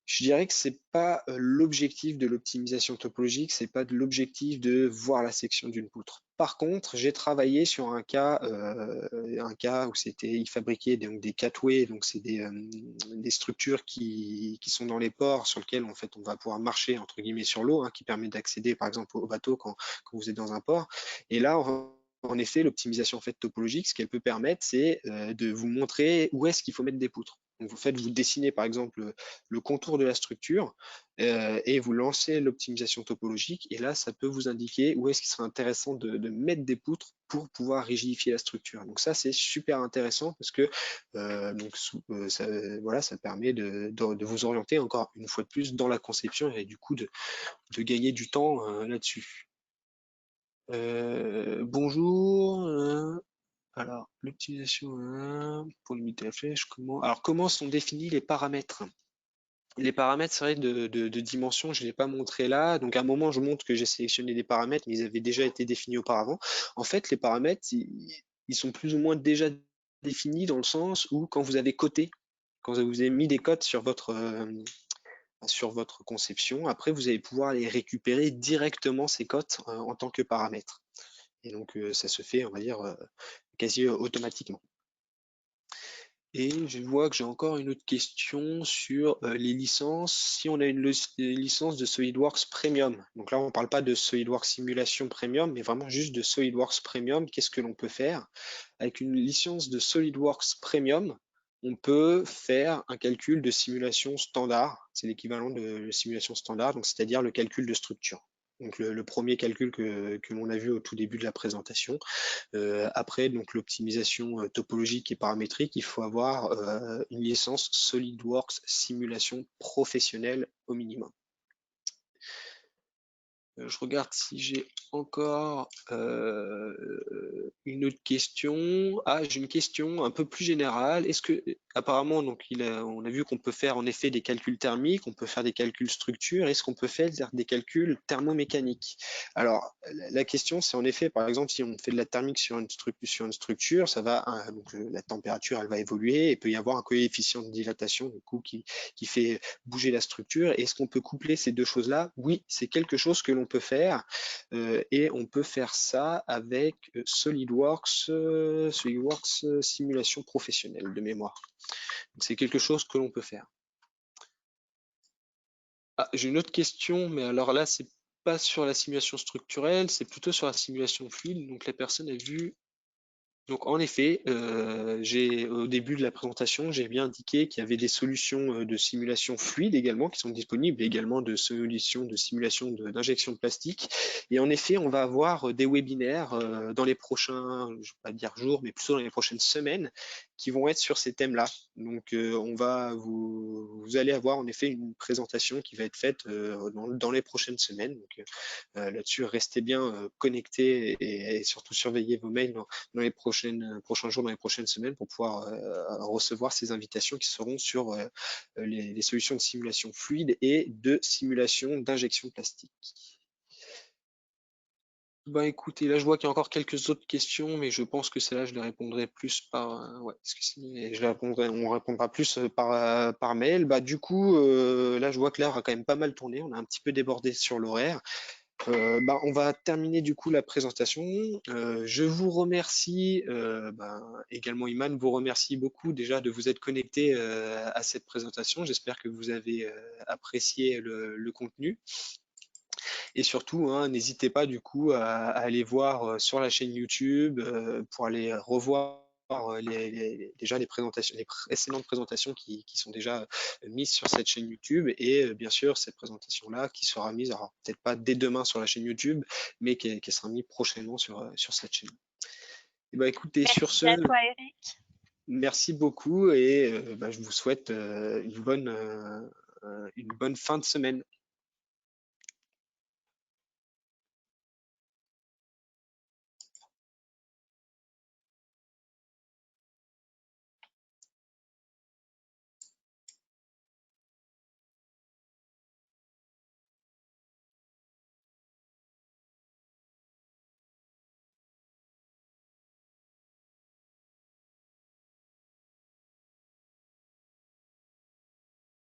Je dirais que c'est pas l'objectif de l'optimisation topologique, c'est pas de l'objectif de voir la section d'une poutre. Par contre, j'ai travaillé sur un cas où il fabriquait donc des catways, donc c'est des structures qui sont dans les ports sur lesquels en fait on va pouvoir marcher entre guillemets sur l'eau, hein, qui permet d'accéder par exemple au bateau quand vous êtes dans un port. Et là, en effet, l'optimisation en fait topologique, ce qu'elle peut permettre, c'est de vous montrer où est-ce qu'il faut mettre des poutres. Donc, vous dessinez par exemple le contour de la structure et vous lancez l'optimisation topologique et là ça peut vous indiquer où est-ce qu'il serait intéressant de mettre des poutres pour pouvoir rigidifier la structure. Donc ça c'est super intéressant parce que voilà, ça permet de vous orienter encore une fois de plus dans la conception et du coup de gagner du temps là-dessus. Bonjour. Alors, l'optimisation pour limiter la flèche, comment sont définis les paramètres? Les paramètres, c'est vrai, de dimension, je ne l'ai pas montré là. Donc, à un moment, je montre que j'ai sélectionné des paramètres, mais ils avaient déjà été définis auparavant. En fait, les paramètres, ils sont plus ou moins déjà définis dans le sens où quand vous avez coté, quand vous avez mis des cotes sur votre conception, après, vous allez pouvoir aller récupérer directement ces cotes en tant que paramètres. Et donc, ça se fait, on va dire, quasi automatiquement. Et je vois que j'ai encore une autre question sur les licences. Si on a une licence de SolidWorks Premium, donc là on ne parle pas de SolidWorks Simulation Premium, mais vraiment juste de SolidWorks Premium, qu'est-ce que l'on peut faire? Avec une licence de SolidWorks Premium, on peut faire un calcul de simulation standard, c'est l'équivalent de simulation standard, donc c'est-à-dire le calcul de structure. Donc le premier calcul que l'on a vu au tout début de la présentation. Après, donc l'optimisation topologique et paramétrique, il faut avoir une licence SolidWorks Simulation professionnelle au minimum. Je regarde si j'ai encore une autre question. Ah, j'ai une question un peu plus générale. apparemment, donc on a vu qu'on peut faire en effet des calculs thermiques, on peut faire des calculs structure, est-ce qu'on peut faire des calculs thermomécaniques? Alors, la question, c'est en effet, par exemple, si on fait de la thermique sur une structure, ça va, donc la température, elle va évoluer, et peut y avoir un coefficient de dilatation, du coup, qui fait bouger la structure. Est-ce qu'on peut coupler ces deux choses-là? Oui, c'est quelque chose que l'on peut faire, et on peut faire ça avec SolidWorks, simulation professionnelle de mémoire. C'est quelque chose que l'on peut faire. Ah, j'ai une autre question, mais alors là, c'est pas sur la simulation structurelle, c'est plutôt sur la simulation fluide. Donc la personne a vu. Donc en effet, au début de la présentation, j'ai bien indiqué qu'il y avait des solutions de simulation fluide également qui sont disponibles, et également de solutions de simulation d'injection de plastique. Et en effet, on va avoir des webinaires dans les prochains, je ne vais pas dire jours, mais plutôt dans les prochaines semaines, qui vont être sur ces thèmes-là. Donc vous allez avoir en effet une présentation qui va être faite dans les prochaines semaines. Donc là-dessus, restez bien connectés et surtout surveillez vos mails dans les prochains jours, dans les prochaines semaines, pour pouvoir recevoir ces invitations qui seront sur les solutions de simulation fluide et de simulation d'injection plastique. Bah écoutez, là je vois qu'il y a encore quelques autres questions, mais je pense que celles-là je les répondrai plus par ouais, on répondra plus par mail. Bah du coup, là je vois que l'heure a quand même pas mal tourné, on a un petit peu débordé sur l'horaire. Bah, on va terminer du coup la présentation. Je vous remercie, également Iman vous remercie beaucoup déjà de vous être connecté à cette présentation. J'espère que vous avez apprécié le contenu. Et surtout, hein, n'hésitez pas du coup à aller voir sur la chaîne YouTube pour aller revoir déjà les présentations, les précédentes présentations qui sont déjà mises sur cette chaîne YouTube, et bien sûr cette présentation-là qui sera mise, alors peut-être pas dès demain sur la chaîne YouTube, mais qui sera mise prochainement sur cette chaîne. Et bah, écoutez, sur Merci à ce, toi, Eric. merci beaucoup, et je vous souhaite une bonne fin de semaine.